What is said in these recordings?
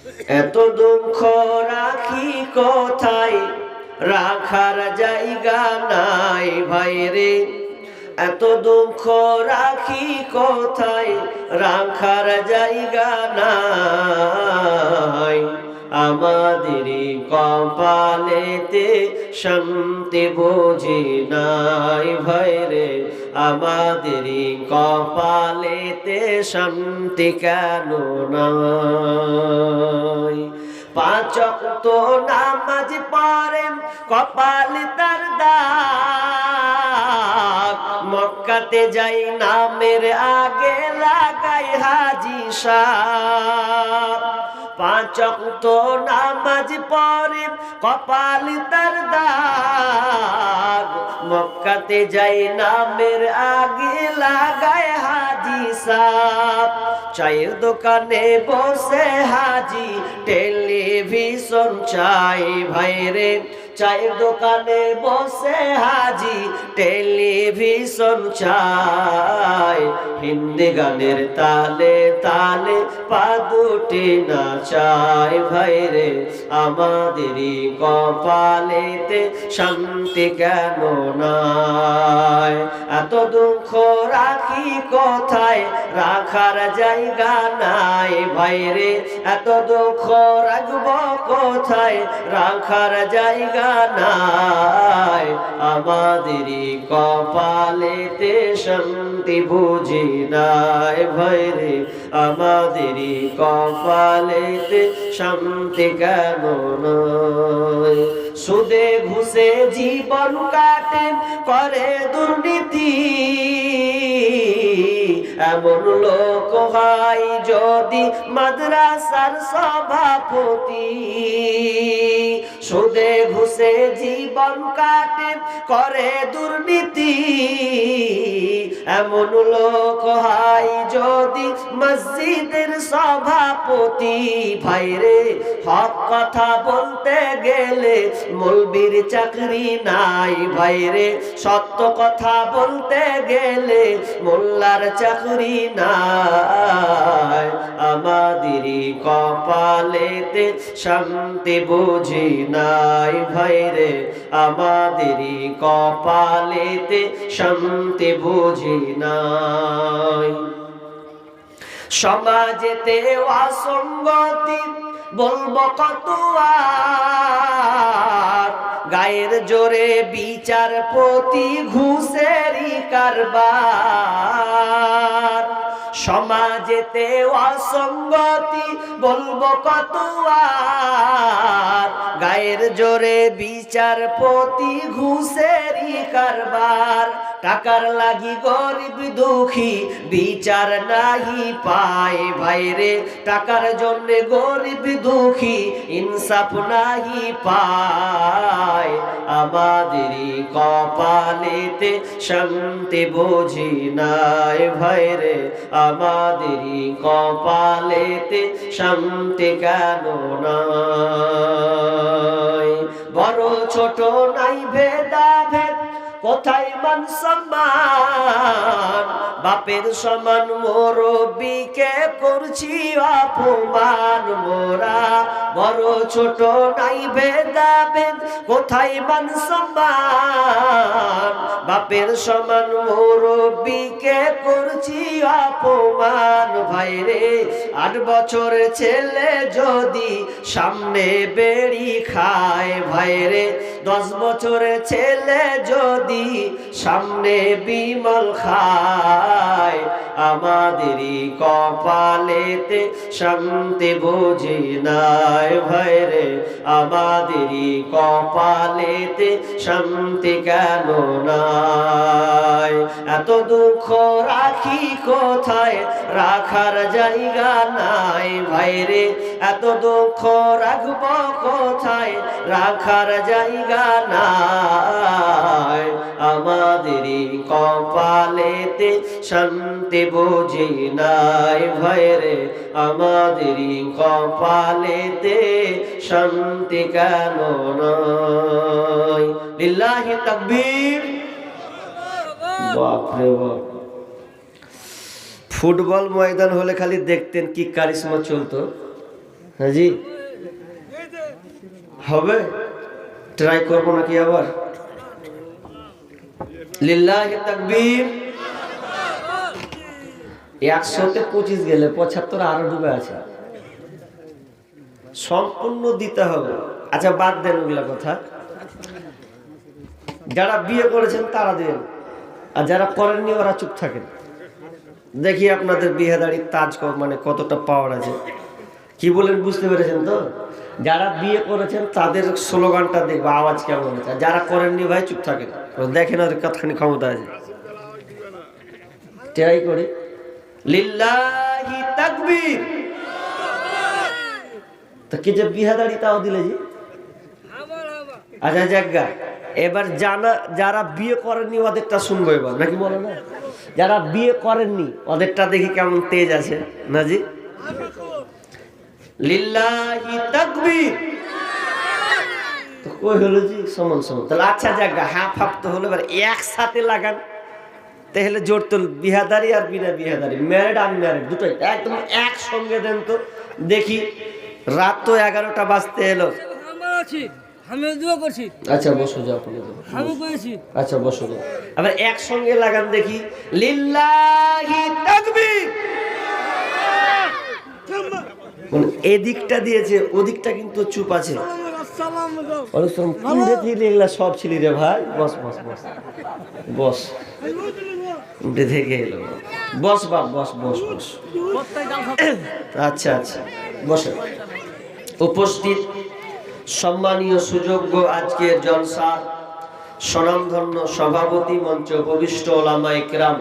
এত দুঃখ রাখি কোথায়, রাখার জায়গা নাই ভাইরে। এত দুঃখ রাখি কোথায়, রাখার জায়গা নাই। আমাদের কপালেতে শান্তি বুঝি নাই ভাইরে। আমাদের কপালেতে শান্তি কেন নাই। পাঁচ ওয়াক্ত নামাজ পড়ে কপালে তার দাগ, মক্কাতে যাই নামের আগে লাগাই হাজি সাহেব। পাঁচ ওয়াক্ত নামাজ পড়ে কপালে তার দাগ, মক্কাতে যাই নামের আগে লাগায় হাজি সাহেব। চায়ের দোকানে বসে হাজি টেলিভিশন চাই ভাইরে। চায়ের দোকানে বসে হাজি টেলিভিশন চাই। হিন্দি গানের তালে তালে পা দুটি নাচাই ভাইরে। আমাদেরই কপালেতে শান্তি কেন নাই। এত দুঃখ রাখি কোথায়, রাখার জায়গা নাই ভাইরে। এত দুঃখ রাখবো কোথায়, রাখার জায়গা নাই। আমাদেরই কপালেতে শান্তি বুঝি নাই ভাইরে। আমাদেরই কপালেতে শান্তি কেন নাই। সুদে ঘুষে জীবন কাটে করে দুর্নীতি, এমন লোক হয় যদি মাদ্রাসার সভাপতি। সুদে ঘুষে জীবন কাটে করে দুর্নীতি, এমন লোক হয় যদি মসজিদের সভাপতি। ভাইরে হক কথা বলতে গেলে মৌলবীর চাকরি নাই ভাইরে। সত্য কথা বলতে গেলে মোল্লার চাকরি নাই। আমাদেরই কপালেতে শান্তি বুঝি নাই ভাইরে। আমাদেরই কপালেতে শান্তি বুঝি নাই। সমাজেতে অসঙ্গতি বলবো কত আর, গায়ের জোরে বিচারপতি ঘুষেরই কারবার। সমাজেতে অসঙ্গতি বলবো কত আর, গায়ের জোরে বিচারপতি ঘুষেরই কারবার। টাকার লাগি গরিব দুঃখী বিচার নাহি পায় ভাইরে। টাকার জন্য গরিব দুঃখী ইনসাফ নাহি পায়। আমাদেরই কপালেতে শান্তি বুঝি নাই ভাইরে। আমাদেরই কপালেতে শান্তি কেন নাই। বড় ছোট নাই ভেদাভেদ, কোথায় মান সম্মান। বাপের সমান মুরব্বিকে করছি অপমান মোরা। বড় ছোট নাই ভেদাভেদ, কোথায় মান সম্মান। বাপের সমান মুরব্বিকে করছি অপমান ভাইরে। 8 বছরের ছেলে যদি সামনে বেড়ি খায় ভাইরে। 10 বছরের ছেলে যদি সামনে বিমল খায়। আমাদেরই কপালেতে শান্তি বুঝি নাই ভাইরে। আমাদেরই কপালেতে শান্তি কেন নাই। এত দুঃখ রাখি কোথায়, রাখার জায়গা নাই ভাইরে। এত দুঃখ রাখবো কোথায়, রাখার জায়গা নাই। আমাদেরই কপালেতে শান্তি বুঝি নাই ভাইরে। আমাদেরই কপালেতে শান্তি কেন নাই। লিল্লাহি তাকবীর। বাপ রে বাপ। ফুটবল ময়দান হলে খালি দেখতেন কি কারিশমা চলতো। হ্যাঁ জি, হবে, ট্রাই করবো নাকি আবার? লিল্লাহি তাকবীর। 100তে 25 গেলে 75 আরো ডুবে আছে, সম্পূর্ণ দিতে হবে। আচ্ছা বাদ দেন ওগুলা কথা, যারা বিয়ে করেছেন তারা দেন, আর যারা করেননি ওরা চুপ থাকেন। দেখি আপনাদের বিয়েদারির তাজ মানে কতটা পাওয়ার আছে। কি বলেন বুঝতে পেরেছেন তো? যারা বিয়ে করেছেন তাদের স্লোগানটা দেখবো আওয়াজ কেমন আছে, যারা করেননি ভাই চুপ থাকেন, দেখেন আর কতখানি ক্ষমতা আছে। ট্রাই করি, লিল্লাহি তাকবীর। তো কি যে বিহাদারি তাও দিলে জি। আচ্ছা জায়গা, এবার যারা বিয়ে করেননি ওদেরটা শুনবো এবার, নাকি বলো না? যারা বিয়ে করেননি ওদেরটা দেখি কেমন তেজ আছে না জি। লিল্লাহি তাকবীর। তো কই হলো জি সমান সমান, তাহলে আচ্ছা জায়গা হাফ হাফ তো হলো, এবার একসাথে লাগান তাহলে জোর তো। বিহাদারি আর বিনা বিহাদারি, ম্যারিড আনম্যারিড দুটোই একদম একসঙ্গে দেন তো দেখি। রাত তো 11টা বাজতে এলো। আচ্ছা বসো যাও, আচ্ছা বসো যাও, আবার একসঙ্গে লাগান দেখি। লিল্লাহি তাকবীর। এদিকটা দিয়েছে, ওদিকটা কিন্তু চুপ আছে। সব ছিলি রে ভাই, বস বস বস বস, থেকে এলো, বস বাপ বস বস বস। আচ্ছা আচ্ছা বসে। উপস্থিত সম্মানীয় সুযোগ্য আজকের জলসার স্বনামধন্য সভাপতি, মঞ্চ উপবিষ্ট ওলামায়ে কেরাম,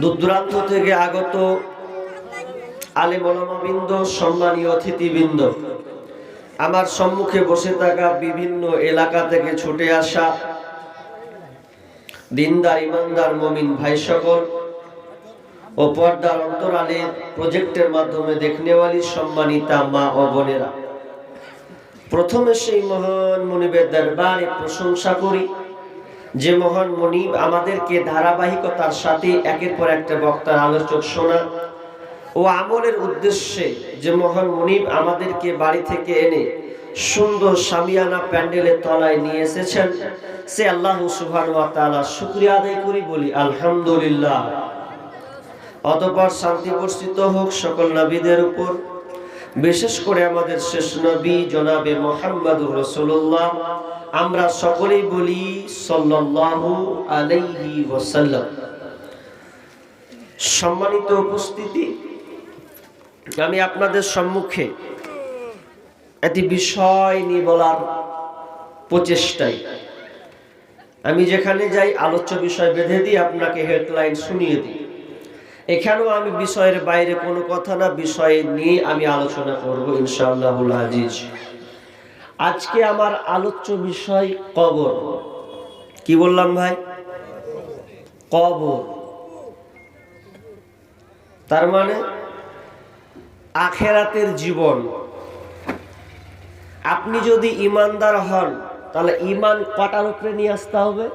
দূরদূরান্ত থেকে আগত আলেম ওলামাবৃন্দ, সম্মানীয় অতিথিবৃন্দ, আমার সম্মুখে বসে থাকা বিভিন্ন এলাকা থেকে ছুটে আসা দিনদার ইমানদার মুমিন ভাই সকল ও পর্দার অন্তরালে প্রজেক্টের মাধ্যমে দেখনেওয়ালি সম্মানিতা মা ও বোনেরা, প্রথমে সেই মহান মনিবের দরবারে প্রশংসা করি যে মহান মনিব আমাদেরকে ধারাবাহিকতার সাথে একের পর একটা বক্তার আলোচক শোনা ও আমলের উদ্দেশ্যে যে মহান মনিব আমাদেরকে বাড়ি থেকে এনে সুন্দর শামিয়ানা প্যান্ডেলের তলায় নিয়ে এসেছেন, সে আল্লাহ সুবহানাহু ওয়া তাআলা শুকরিয়া আদায় করি, বলি আলহামদুলিল্লাহ। অতঃপর শান্তি বর্ষিত হোক সকল নবীদের উপর, বিশেষ করে আমাদের শেষ নবী জনাবে মুহাম্মদুর রাসূলুল্লাহ, আমরা সকলেই বলি সাল্লাল্লাহু আলাইহি ওয়াসাল্লাম। সম্মানিত উপস্থিতি, আমি আপনাদের সম্মুখে একটি বিষয় নিয়ে বলার প্রচেষ্টায়, আমি যেখানে যাই আলোচ্য বিষয় বেঁধে দিই, আপনাকে হেডলাইন শুনিয়ে দিই। এখানেও আমি বিষয়ের বাইরে কোনো কথা না, বিষয় নিয়ে আমি আলোচনা করব ইনশাআল্লাহুল আজিজ। আজকে আমার আলোচ্য বিষয় কবর। কি বললাম ভাই? কবর। তার মানে আখেরাতের জীবন। আপনি যদি ইমানদার হন তাহলে ইমান কটার উপরে নিয়ে আসতে হবে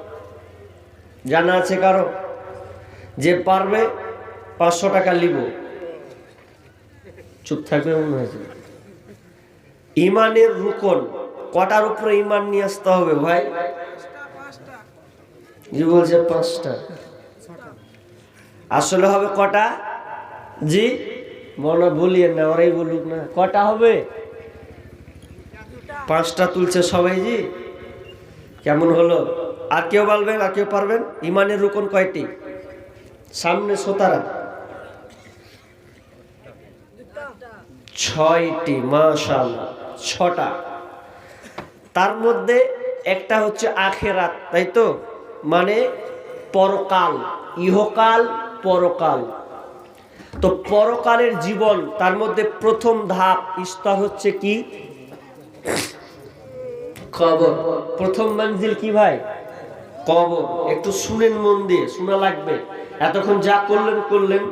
জানা আছে কারো? যে পারবে 500 টাকা লিব, চুপ থাকবে মনে হয়েছে। ইমানের রুকন কটার উপরে ইমান নিয়ে আসতে হবে ভাই? জি বলছে 5টা। আসলে হবে কটা? জি মনে বলিয়েন না, ওরাই বলুক না, কটা হবে? 5টা তুলছে সবাই। জি কেমন হলো? আর কেউ বলবেন? আর কেউ পারবেন? ইমানের রুকন কয়টি? সামনে 17, 6টি। মাশাআল্লাহ, 6টা। তার মধ্যে একটা হচ্ছে আখেরাত, তাই তো? মানে পরকাল, ইহকাল পরকাল। তো পরকালের জীবন, তার মধ্যে প্রথম ধাপ স্তর হচ্ছে কি? কবর। প্রথম মঞ্জিল কি ভাই? কবর। একটু শুনেন, মন দিয়ে শোনা লাগবে। এতক্ষণ যা করলেন,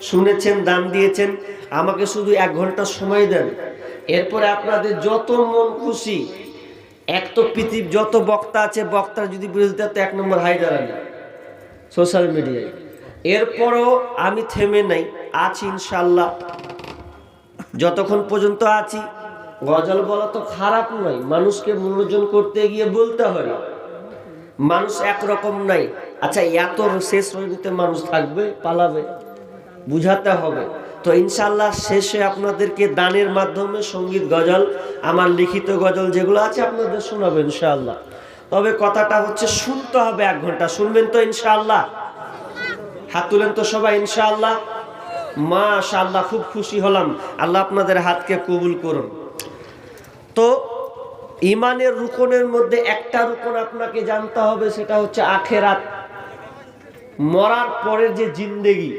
শুনেছেন, দান দিয়েছেন, আমাকে শুধু 1 ঘন্টা সময় দেন। এরপরে আপনাদের যত মন খুশি, এক তো পৃথিবীর যত বক্তা আছে, বক্তার যদি বিরোধিতা, তো 1 নম্বর হায়দার আলী সোশ্যাল মিডিয়ায়। এরপরও আমি থেমে নাই, আছি ইনশাল্লাহ। যতক্ষণ পর্যন্ত আছি, গজল বলা তো খারাপ নয়, মানুষকে মনোরঞ্জন করতে গিয়ে বলতে হয়। মানুষ একরকম নাই। আচ্ছা, এত শেষ রজনীতে মানুষ থাকবে, পালাবে, বুঝাতে হবে। তো ইনশাল্লাহ শেষে আপনাদেরকে দানের মাধ্যমে সঙ্গীত গজল, আমার লিখিত গজল যেগুলো আছে আপনাদের শোনাবো ইনশাআল্লাহ। তবে কথাটা হচ্ছে শুনতে হবে 1 ঘন্টা। শুনবেন তো ইনশাআল্লাহ? হাত তুলেন তো সবাই ইনশাআল্লাহ। মাশাআল্লাহ, খুব খুশি হলাম। আল্লাহ আপনাদের হাতকে কবুল করুন। তো ইমানের রুকনের মধ্যে একটা রুকন আপনাকে জানতে হবে, সেটা হচ্ছে আখেরাত। মরার পরের যে জিন্দেগি,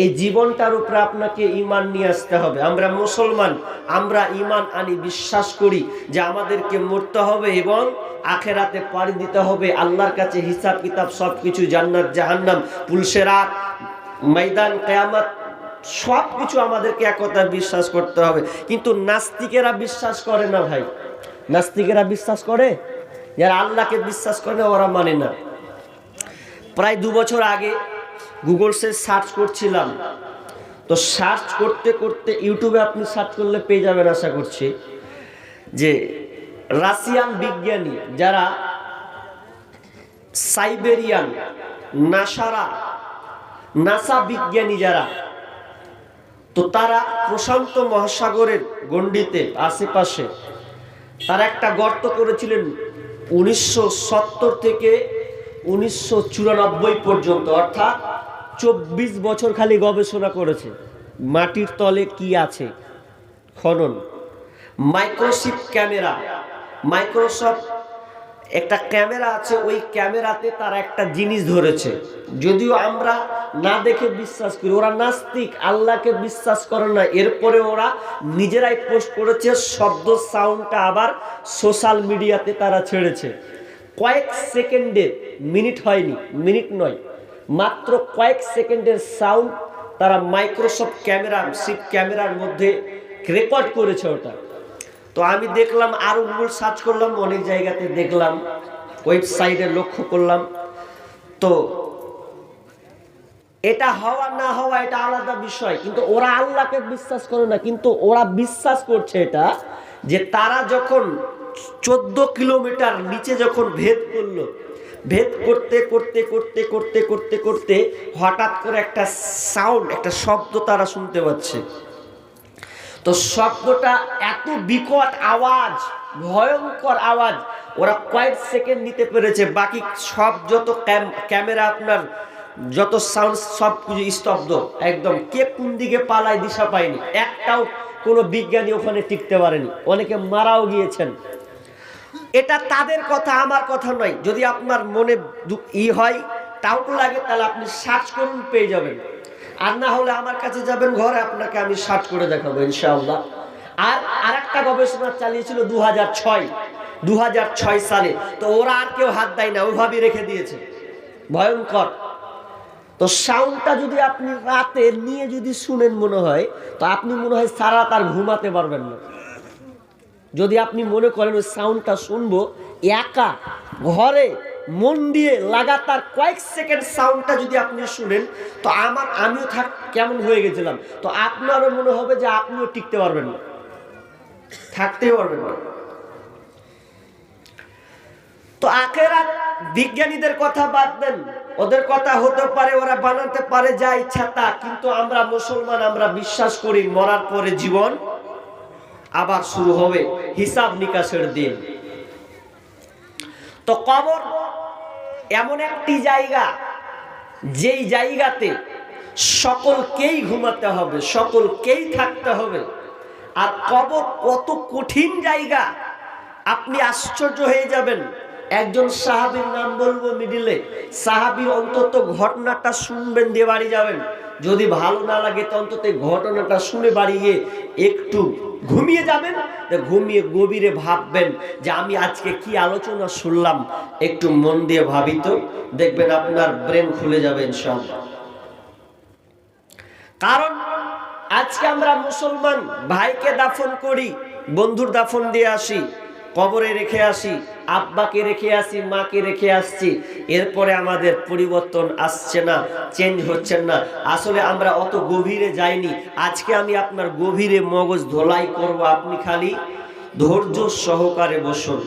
এই জীবনটার উপরে আপনাকে ইমান নিয়ে আসতে হবে। আমরা মুসলমান, আমরা ইমান আনি, বিশ্বাস করি যে আমাদেরকে মরতে হবে এবং আখেরাতে পাড়ি দিতে হবে। আল্লাহর কাছে হিসাব কিতাব সবকিছু, জান্নাত জাহান্নাম, পুলসেরাত, ময়দান কিয়ামত, সবকিছু আমাদেরকে একতা বিশ্বাস করতে হবে। কিন্তু নাস্তিকেরা বিশ্বাস করে না ভাই। নাস্তিকেরা বিশ্বাস করে, যারা আল্লাহকে বিশ্বাস করে না ওরা মানে না। প্রায় 2 বছর আগে গুগলসে সার্চ করছিলাম, তো সার্চ করতে করতে ইউটিউবে আপনি সার্চ করলে পেয়ে যাবেন আশা করছি, যে রাশিয়ান বিজ্ঞানী যারা সাইবেরিয়ান, নাসা বিজ্ঞানী যারা, তো তারা প্রশান্ত মহাসাগরের গণ্ডিতে আশেপাশে তারা একটা গর্ত করেছিলেন 1970 থেকে 1994 পর্যন্ত, অর্থাৎ 24 বছর খালি গবেষণা করেছে মাটির তলে কি আছে, খনন। মাইক্রোসফট একটা ক্যামেরা আছে, ওই ক্যামেরাতে তারা একটা জিনিস ধরেছে। যদিও আমরা না দেখে বিশ্বাস করি, ওরা নাস্তিক, আল্লাহকে বিশ্বাস করে না। এরপরে ওরা নিজেরাই পোস্ট করেছে, শব্দ সাউন্ডটা আবার সোশ্যাল মিডিয়াতে তারা ছেড়েছে। কয়েক সেকেন্ডের, মিনিট হয়নি, মিনিট নয়, মাত্র কয়েক সেকেন্ডের সাউন্ড তারা মাইক্রোসফট ক্যামেরার মধ্যে রেকর্ড করেছে ওটা। তো আমি দেখলাম, আরো গুগল সার্চ করলাম, অনেক জায়গাতে দেখলাম, ওয়েবসাইটে লক্ষ্য করলাম। তো এটা হওয়া না হওয়া এটা আলাদা বিষয়, কিন্তু ওরা আল্লাহকে বিশ্বাস করে না। কিন্তু ওরা বিশ্বাস করছে এটা, যে তারা যখন 14 কিলোমিটার নিচে যখন ভেদ করলো, ভেদ করতে করতে করতে করতে করতে করতে হঠাৎ করে একটা সাউন্ড, একটা শব্দ তারা শুনতে পাচ্ছে। তো শব্দটা এত বিকট আওয়াজ, ভয়ঙ্কর আওয়াজ, ওরা কয়েক সেকেন্ড নিতে পেরেছে। বাকি সব যত ক্যামেরা, আপনার যত সাউন্ড, সব কিছু স্তব্ধ একদম। কে কোন দিকে পালায় দিশা পায়নি। একটাও কোনো বিজ্ঞানী ওখানে টিকতে পারেনি, অনেকে মারাও গিয়েছেন। এটা তাদের কথা, আমার কথা নয়। যদি আপনার মনে হয়, ডাউট লাগে, তাহলে আপনি সার্চ করুন, পেয়ে যাবেন। আর না হলে আমার কাছে যাবেন ঘরে, আপনাকে আমি সার্চ করে দেখাবো ইনশাআল্লাহ। আর আরেকটা গবেষণা চালিয়েছিল 2006 সালে। তো ওরা আর কেউ হাত দেয় না, ওইভাবেই রেখে দিয়েছে। ভয়ঙ্কর। তো সাউন্ডটা যদি আপনি রাতে নিয়ে যদি শুনেন, মনে হয়, তো আপনি মনে হয় সারা রাত আর ঘুমাতে পারবেন না। যদি আপনি মনে করেন ওই সাউন্ডটা শুনবো একা ঘরে মন দিয়ে লাগাতার কয়েক সেকেন্ড সাউন্ডটা যদি আপনি শুনেন, তো আমিও কেমন হয়ে গেছিলাম। তো আপনারও মনে হবে যে আপনিও টিকতে পারবেন না, থাকতেই পারবেন না। তো আখেরাত বিজ্ঞানীদের কথা বাদ দেন, ওদের কথা হতে পারে, ওরা বানাতে পারে যা ইচ্ছা তা, কিন্তু আমরা মুসলমান, আমরা বিশ্বাস করি মরার পরে জীবন আবার শুরু হবে, হিসাব নিকাশের দিন। তো কবর এমন একটি জায়গা, যেই জায়গাতে সকলকেই ঘুমাতে হবে, সকলকেই থাকতে হবে। আর কবর কত কঠিন জায়গা, আপনি আশ্চর্য হয়ে যাবেন। একজন সাহাবীর নাম বলবো মিডিলে, সাহাবীর অন্তত ঘটনাটা শুনবেন, দিয়ে বাড়ি যাবেন। যদি ভালো না লাগে তো অন্তত ঘটনাটা শুনে বাড়ি গিয়ে একটু ঘুমিয়ে যাবেন। ঘুমিয়ে গভীরে ভাববেন যে আমি আজকে কি আলোচনা শুনলাম, একটু মন দিয়ে ভাবি তো, দেখবেন আপনার ব্রেন খুলে যাবে ইনশাআল্লাহ। কারণ আজকে আমরা মুসলমান, ভাইকে দাফন করি, বন্ধুর দাফন দিয়ে আসি, কবরে রেখে আসি, আব্বাকে রেখে আসি, মাকে রেখে আসছি, এরপরে আমাদের পরিবর্তন আসছে না, চেঞ্জ হচ্ছে না। আসলে আমরা অত গভীরে যাইনি। আজকে আমি আপনার গভীরে মগজ ধোলাই করব, আপনি খালি ধৈর্য সহকারে বসুন।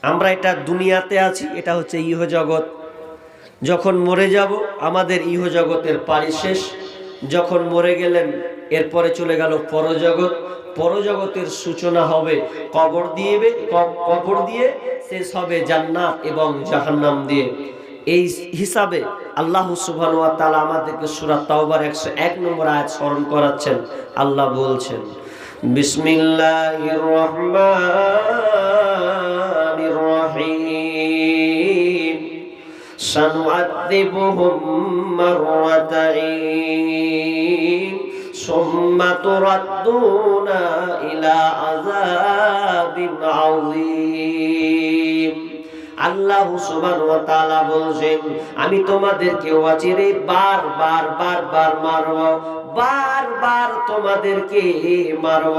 আমরা এটা দুনিয়াতে আছি, এটা হচ্ছে ইহজগৎ। যখন মরে যাব আমাদের ইহজগতের পারি শেষ। যখন মরে গেলেন এরপরে চলে গেল পরজগৎ। পরজগতের সূচনা হবে কবর দিয়ে, শেষ হবে জান্নাত এবং জাহান্নাম দিয়ে। এই হিসাবে আল্লাহ সুবহানাহু ওয়া তাআলা আমাদেরকে সূরা তাওবার 101 নম্বর আয়াত স্মরণ করাচ্ছেন। আল্লাহ বলছেন, বিসমিল্লাহির রহমানির রহিম, সানুআযিবুহুম মাররাতাইন সুম্মা তুরাদ্দুনা ইলা আযাবিন আযীম। আল্লাহ সুবহানাহু ওয়া তাআলা বলেন, আমি তোমাদেরকে অচিরে বারবার মারব, বারবার তোমাদেরকে মারব।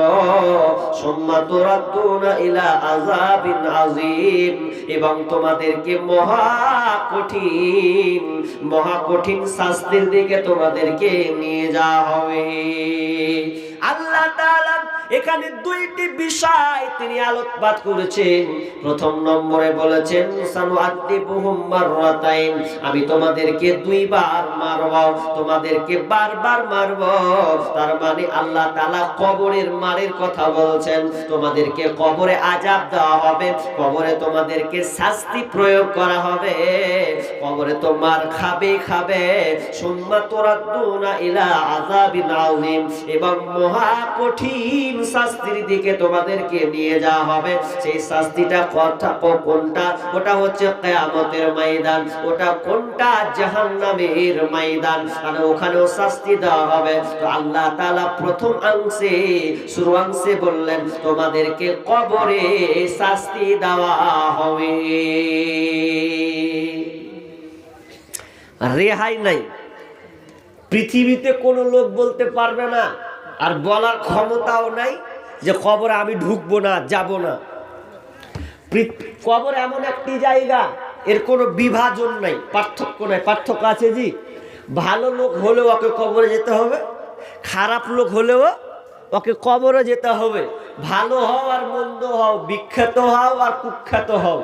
সুম্মা তুরাদ্দুনা ইলা আযাবিন আযীম, এবং তোমাদেরকে মহা কঠিন শাস্তির দিকে তোমাদেরকে নিয়ে যাওয়া হবে। আল্লাহ তাআলা এখানে দুইটি বিষয় তিনি আলোকপাত করেছেন। প্রথম নম্বরে বলেছেন সানুআযিবুহুম মাররাতাইন, আমি তোমাদেরকে দুইবার মারব, তোমাদেরকে বারবার মারব। তার মানে আল্লাহ তাআলা কবরের মারের কথা বলছেন। তোমাদেরকে কবরে আযাব দেওয়া হবে, কবরে তোমাদেরকে শাস্তি প্রয়োগ করা হবে, কবরে তোমার খাবে। সুম্মা তুরাদ্দুনা ইলা আযাবিন আযীম, এবং মহা কঠিন শাস্তির দিকে তোমাদেরকে নিয়ে যাওয়া হবে। সেই শাস্তিটা কোনটা? ওটা হচ্ছে কিয়ামতের ময়দান। ওটা কোনটা? জাহান্নামের ময়দান। আর ওখানেও শাস্তি দেওয়া হবে। তো আল্লাহ তাআলা প্রথম শুরুয়াংশে বললেন তোমাদেরকে কবরে শাস্তি দেওয়া হবে, রেহাই নাই। পৃথিবীতে কোনো লোক বলতে পারবে না, আর বলার ক্ষমতাও নাই যে কবরে আমি ঢুকবো না, যাব না। কবর এমন একটি জায়গা, এর কোনো বিভাজন নাই, পার্থক্য নাই। পার্থক্য আছে জি। ভালো লোক হলেও ওকে কবরে যেতে হবে, খারাপ লোক হলেও ওকে কবরে যেতে হবে। ভালো হও আর মন্দ হও, বিখ্যাত হও আর কুখ্যাত হও,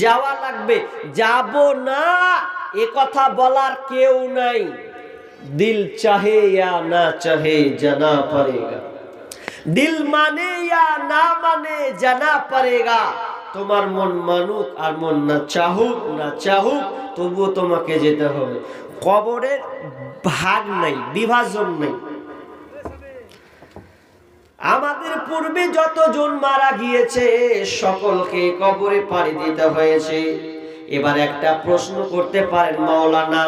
যাওয়া লাগবে। যাব না এ কথা বলার কেউ নাই। দিল চাহে या না চাহে জানা পড়েগা, দিল মানে या না মানে জানা পড়েগা। তোমার মন মানুক আর মন না চাহুক তবুও তোমাকে যেতে হবে। কবরের ভাগ নাই, বিভাজন নাই। আমাদের পূর্বে যতজন মারা গিয়েছে সকলকে কবরে পাড়ি দিতে হয়েছে। এবার একটা প্রশ্ন করতে পারেন, মাওলানা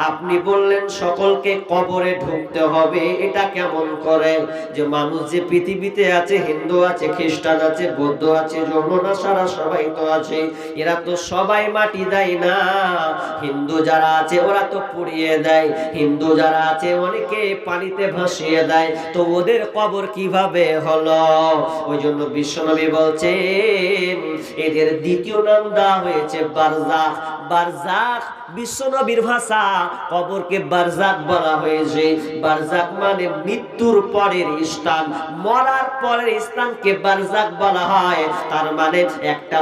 আপনি বললেন সকলকে কবরে ঢুকতে হবে, এটা কেমন করে? যে মানুষ যে পৃথিবীতে আছে, হিন্দু আছে, খ্রিস্টান আছে, বৌদ্ধ আছে, জৈনরা সবাই তো আছে, এরা তো সবাই মাটি দেয় না। হিন্দু যারা আছে ওরা তো পুড়িয়ে দেয়, হিন্দু যারা আছে অনেকে পানিতে ভাসিয়ে দেয়। তো ওদের কবর কিভাবে হলো? ওই জন্য বিশ্বনবী বলছেন এদের দ্বিতীয় নাম দেওয়া হয়েছে বারজাখ। বারজাখ বিশ্বনবীর ভাষা, কবরকে বারজাখ বলা হয়েছে। বারজাখ মানে মৃত্যুর পরের স্থান, মরার পরের স্থানকে বারজাখ বলা হয়। তার মানে একটা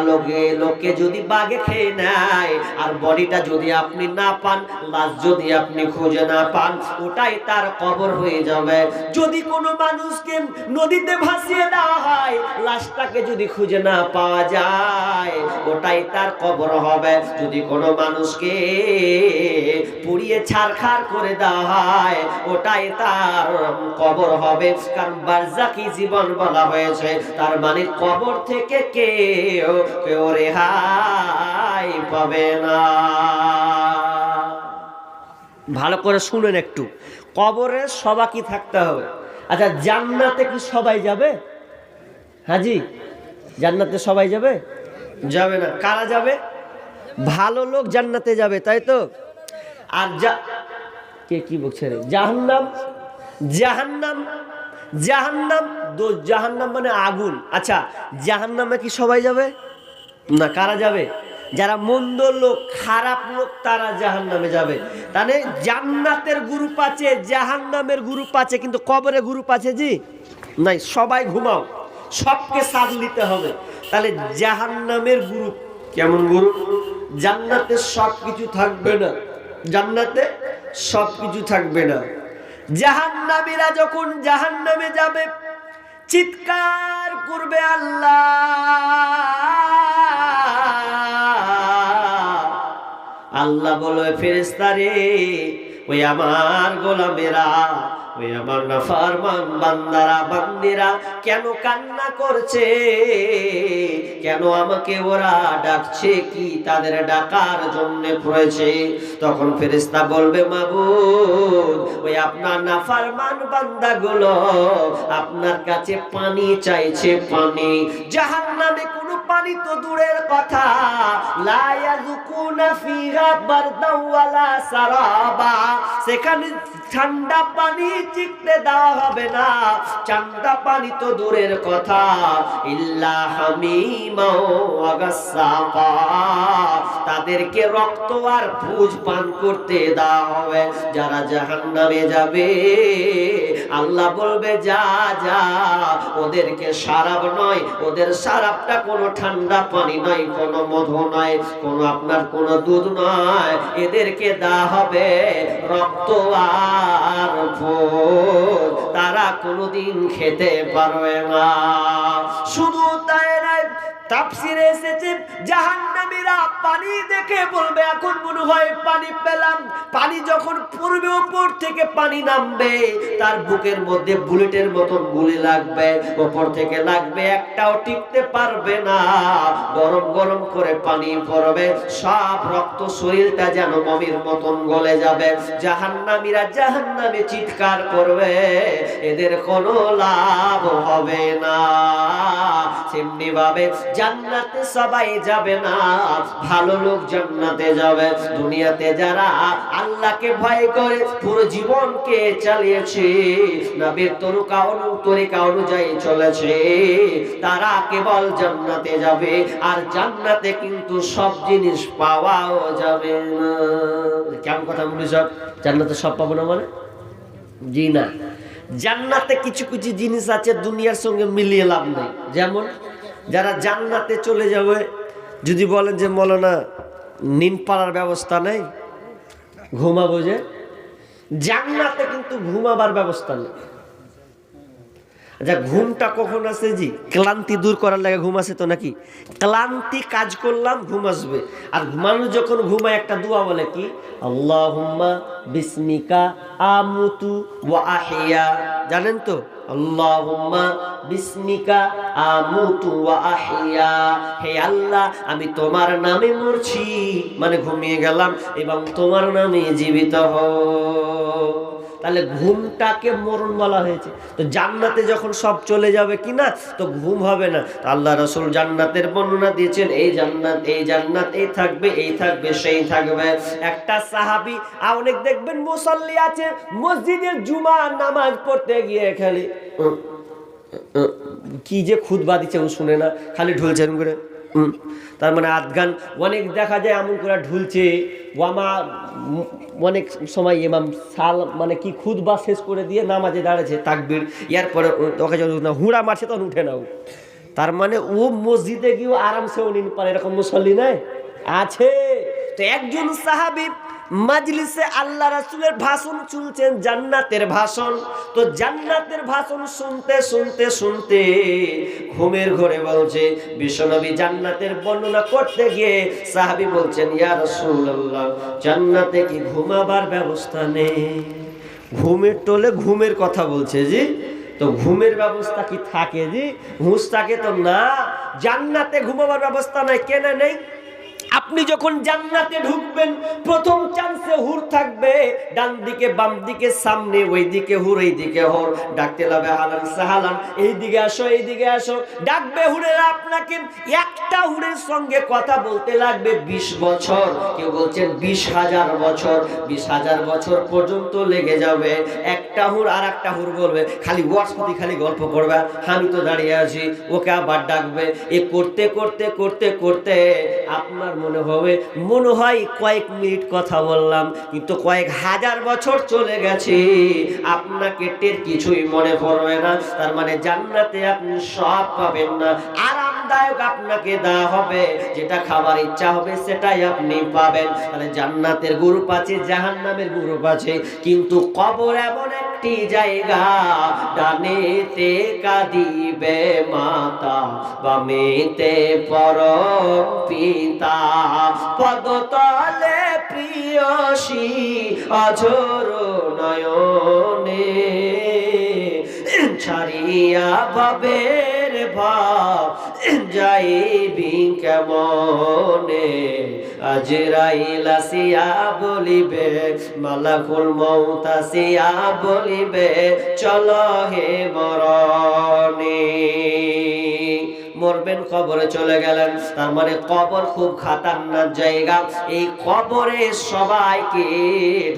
লোককে যদি বাঘে খেয়ে নেয় আর বডিটা যদি আপনি না পান, লাশ যদি আপনি খুঁজে না পান, ওটাই তার কবর হয়ে যাবে। যদি কোনো মানুষকে নদীতে ভাসিয়ে দেওয়া হয়, লাশটাকে যদি খুঁজে না পাওয়া যায়, ওটাই তার কবর হবে। যদি কোনো মানুষকে পুড়িয়ে ছারখার করে দেওয়া হয়, ওটাই তার কবর হবে। কারণ বারজাকি জীবন বলা হয়েছে। তার মানে কবর থেকে কেউ রেহাই পাবে না। ভালো করে শুনেন একটু, কবরে সবাইকে থাকতে হবে। আচ্ছা, জান্নাতে কি সবাই যাবে? হাজি, জান্নাতে সবাই যাবে? যাবে না। কারা যাবে? ভালো লোক জান্নাতে যাবে, তাই তো? আর কি বলছে রে? জাহান্নাম জাহান্নাম, জাহান্নাম মানে আগুন। আচ্ছা, জাহান্নামে কি সবাই যাবে না? কারা যাবে? যারা মন্দ লোক, খারাপ লোক, তারা জাহান্নামে যাবে। তাহলে জান্নাতের গ্রুপ আছে, জাহান্নামের গ্রুপ আছে, কিন্তু কবরে গ্রুপ আছে জি নাই। সবাই ঘুমাও, সবকে সাথ নিতে হবে। তাহলে জাহান্নামের গ্রুপ কেমন গ্রুপ? জান্নাতে সবকিছু থাকবে না, জান্নাতে সবকিছু থাকবে না। জাহান্নামীরা যখন জাহান্নামে যাবে চিৎকার করবে আল্লাহ, আল্লাহ বলবে ফেরেশতারে, ওই আমার গোলামেরা, ওই আমার নাফরমান বান্দারা বান্দিরা কেন কান্না করছে, কেন আমাকে ওরা ডাকছে, কি তাদের ডাকার জন্য পড়েছে? তখন ফেরেশতা বলবে মাবুদ, ওই আপনার নাফরমান বান্দাগুলো আপনার কাছে পানি চাইছে, পানি। জাহান্নামে কোনো পানি তো দূরের কথা, লা ইয়াযুকুনা ফিহা বারদাও ওয়ালা সারাবা, সেখানে ঠান্ডা পানি চিকতে দেওয়া হবে না, ঠান্ডা পানি তো দূরের কথা, ইল্লা হামিমা ওয়া গাসসাকা, তাদেরকে রক্ত আর পুজ পান করতে দেওয়া হবে। যারা জাহান্নামে যাবে আল্লাহ বলবে যা যা, ওদেরকে শারাব নয়, ওদের শারাবটা কোনো ঠান্ডা পানি নয়, কোনো মধু নয়, কোনো আপনার কোনো দুধ নয়, এদেরকে দেওয়া হবে রক্ত আর ফুল, তারা কোনোদিন খেতে পারবে না। শুধু তাই নয়, তাফসিরে এসেছে জাহান্নামীরা পানি দেখে বলবে এখন মনে হয় পানি পেলাম। পানি যখন পড়বে, উপর থেকে পানি নামবে, তার বুকের মধ্যে বুলেটের মতন গুলি লাগবে, উপর থেকে লাগবে, একটাও টিকতে পারবে না। গরম গরম করে পানি পড়বে, সব রক্ত শরীরটা যেন মমির মতন গলে যাবে। জাহান্নামীরা জাহান্নামে চিৎকার করবে, এদের কোনো লাভ হবে না। সেমনি ভাবে জান্নাতে সবাই যাবে না, ভালো লোক জান্নাতে যাবে। দুনিয়াতে যারা আল্লাহকে ভয় করে পুরো জীবনকে চালিয়েছে, নবীর তরিকা অনুযায়ী চলেছে, তারা কেবল জান্নাতে যাবে। আর জান্নাতে কিন্তু সব জিনিস পাওয়াও যাবে না। কেমন কথা বলি? সব জান্নাতে সব পাবো না মানে? জি না, জান্নাতে কিছু কিছু জিনিস আছে দুনিয়ার সঙ্গে মিলিয়ে লাভ নেই। যেমন যারা জান্নাতে চলে যাবে, যদি বলেন যে মৌলানা নিন পাড়ার ব্যবস্থা নেই, ঘুমাবো যে, জান্নাতে কিন্তু ঘুমাবার ব্যবস্থা নেই। আচ্ছা, ঘুমটা কখন আসে জি? ক্লান্তি দূর করার লাগে ঘুম আসে তো নাকি? ক্লান্তি কাজ করলাম, ঘুম আসবে। আর মানুষ যখন ঘুমায় একটা দোয়া বলে কি, আল্লাহুম্মা বিসমিকা আমুতু ওয়া আহইয়া, জানেন তো? আল্লাহুম্মা বিসমিকা আমুতু ওয়া আহইয়া, হে আল্লাহ আমি তোমার নামে মরছি, মানে ঘুমিয়ে গেলাম, এবং তোমার নামে জীবিত হও। তাহলে ঘুমটাকে মরণ বলা হয়েছে। তো জান্নাতে যখন সব চলে যাবে কিনা, তো ঘুম হবে না। আল্লাহ রাসূল জান্নাতের বর্ণনা দিয়েছেন, এই জান্নাত, এই জান্নাত, এই থাকবে, এই থাকবে, সেই থাকবে। একটা সাহাবী, অনেক দেখবেন মুসল্লি আছে, মসজিদের জুমা নামাজ পড়তে গিয়ে খালি কি যে খুতবা দিচ্ছে ও শুনে না, খালি ঢুলছে এরকম করে। তার মানে আধগান অনেক দেখা যায় এমন করে ঢুলছে। ওয়ামা অনেক সময় ইমাম সাল মানে কি খুতবা শেষ করে দিয়ে নামাজে দাঁড়াচ্ছে, তাকবীর, এরপরে ওকে যখন হুড়া মারছে তখন উঠে না ও। তার মানে ও মসজিদে গিয়েও আরামসে ও নিন পারে, এরকম মুসল্লি নাই আছে। তো একজন সাহাবী মাজলিসে আল্লাহ রাসূলের ভাষণ শুনছেন, জান্নাতের ভাষণ। তো জান্নাতের ভাষণ শুনতে শুনতে শুনতে ঘুমের ঘরে বলছে, বিশ্বনবী জান্নাতের বর্ণনা করতে গিয়ে সাহাবী বলছেন, ইয়া রাসূলুল্লাহ, জান্নাতে কি ঘুমাবার ব্যবস্থা নেই? ঘুমের টোলে ঘুমের কথা বলছে জি। তো ঘুমের ব্যবস্থা কি থাকে জি? হুঁশ থাকে তো না। জান্নাতে ঘুমাবার ব্যবস্থা নাই। কেন নেই? আপনি যখন জান্নাতে ঢুকবেন প্রথম চান্সে হুর থাকবে, ডান দিকে বাম দিকে সামনে ওই দিকে হুর এই দিকে হুর, ডাকতে লাগবে হালান সাহালান, এই দিকে আসো এই দিকে আসো, ডাকবে হুরেরা আপনাকে। একটা হুরের সঙ্গে কথা বলতে লাগবে 20 বছর, কেউ বলছেন 20,000 বছর, 20,000 বছর পর্যন্ত লেগে যাবে। একটা হুর আর একটা হুর বলবে খালি ওয়াসপতি খালি গল্প করবে, আমি তো দাঁড়িয়ে আছি, ওকে আবার ডাকবে। এ করতে করতে করতে করতে আপনার মনে হয় কয়েক মিনিট কথা বললাম, কিন্তু কয়েক হাজার বছর চলে গেছে, আপনাকে টের কিছুই মনে পড়বে না। তার মানে জান্নাতে আপনি সব পাবেন না, আরামদায়ক আপনাকে দেওয়া হবে, যেটা খাবার ইচ্ছা হবে সেটাই আপনি পাবেন। তাহলে জান্নাতের গ্রুপ আছে, জাহান্নামের গ্রুপ আছে, কিন্তু কবর এমন একটি জায়গা, ডানেতে কাঁদিবে মাতা, বামেতে পরম পিতা, পদতলে প্রিয়সী অঝোর নয়নে, ছাড়িয়া ভাবের ভাব যাইবি কেমনে, আজরাইল আসিয়া বলিবে, মালাকুল মউত আসিয়া বলিবে, চলো হে মরণে। মরবেন, কবরে চলে গেলেন। তার মানে কবর খুব খাতারনাক জায়গা। এই কবরে সবাইকে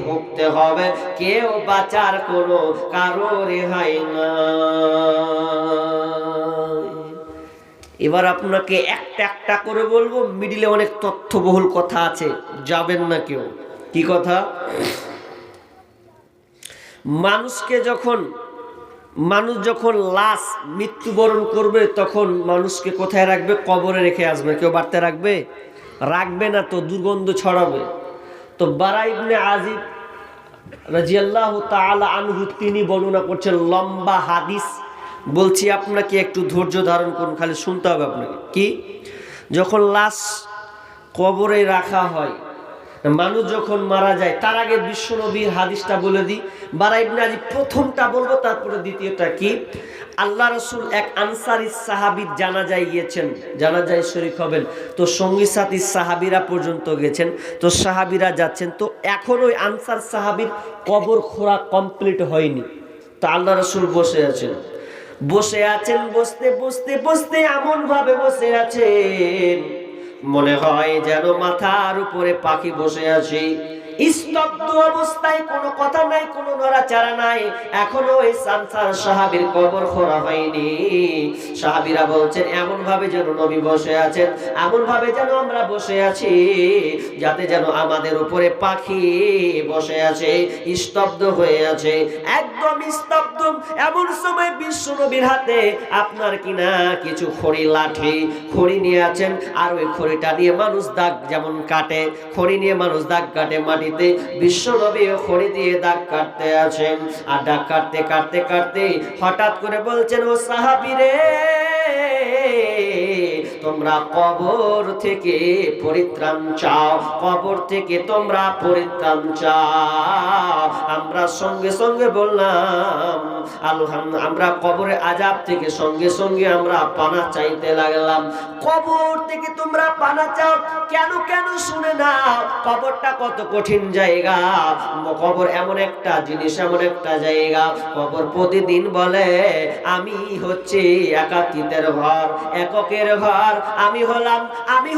ঢুকতে হবে, কেউ বাঁচার কোনো কারো রেহাই নাই। এবার আপনাকে একটা একটা করে বলবো, মিডিলে অনেক তথ্যবহুল কথা আছে, যাবেন না কেউ। কি কথা? মানুষ যখন লাশ মৃত্যুবরণ করবে তখন মানুষকে কোথায় রাখবে? কবরে রেখে আসবে। কেউ বাড়তে রাখবে না তো, দুর্গন্ধ ছড়াবে। তো বারা ইবনে আজিব রাদিয়াল্লাহু তাআলা আনহু তিনি বর্ণনা করছেন লম্বা হাদিস, বলছি আপনাকে একটু ধৈর্য ধারণ করুন, খালি শুনতে হবে আপনাকে। কি? যখন লাশ কবরে রাখা হয়, মানুষ যখন মারা যায়, তার আগে বিশ্বনবীর হাদিসটা বলে দিই। বারা ইবনে আজিব প্রথমটা বলবো, তারপরে দ্বিতীয়টা। কি? আল্লাহ রাসূল এক আনসারী সাহাবীর জানাজায় গিয়েছেন, জানাজায় শরীক হবেন। তো সঙ্গী সাথী সাহাবীরা পর্যন্ত গেছেন, তো সাহাবীরা যাচ্ছেন, তো এখন ওই আনসার সাহাবীর কবর খোঁড়া কমপ্লিট হয়নি। তো আল্লাহ রাসূল বসে আছেন, বসতে এমন ভাবে বসে আছেন মনে হয় যেন মাথার উপরে পাখি বসে আছে। স্তব্ধ অবস্থায়, কোনো কথা নাই, কোনো নড়াচড়া নাই। এখনো ওই আনসার সাহাবীর কবর খোঁড়া হয়নি। সাহাবীরা বলছেন এমন ভাবে যেন নবী বসে আছেন, এমন ভাবে যেন আমরা বসে আছি, যাতে যেন আমাদের উপরে পাখি বসে আছে, স্তব্ধ হয়ে আছে, একদম স্তব্ধ। এমন সময় বিশ্ব নবীর হাতে আপনার কিনা কিছু খড়ি নিয়ে আছেন, আর ওই খড়িটা নিয়ে মানুষ দাগ যেমন কাটে, খড়ি নিয়ে মানুষ দাগ কাটে মাটিতে, বিশ্ব নবী খড়ি দিয়ে দাগ কাটতে আছেন। আর দাগ কাটতে কাটতে কাটতে হঠাৎ করে বলছেন, ও সাহাবীরে, তোমরা কবর থেকে পরিত্রাণ চাও, কবর থেকে তোমরা পরিত্রাণ চাও। আমরা সঙ্গে সঙ্গে বললাম আলহামদুলিল্লাহ, আমরা কবরে আযাব থেকে সঙ্গে সঙ্গে আমরা পানা চাইতে লাগলাম। কবর থেকে তোমরা পানা চাও কেন? শুনে নাও, কবরটা কত কঠিন জায়গা। কবর এমন একটা জিনিস, এমন একটা জায়গা, কবর প্রতিদিন বলে আমি হচ্ছে একাকিত্বের ঘর, এককের ঘর, আমি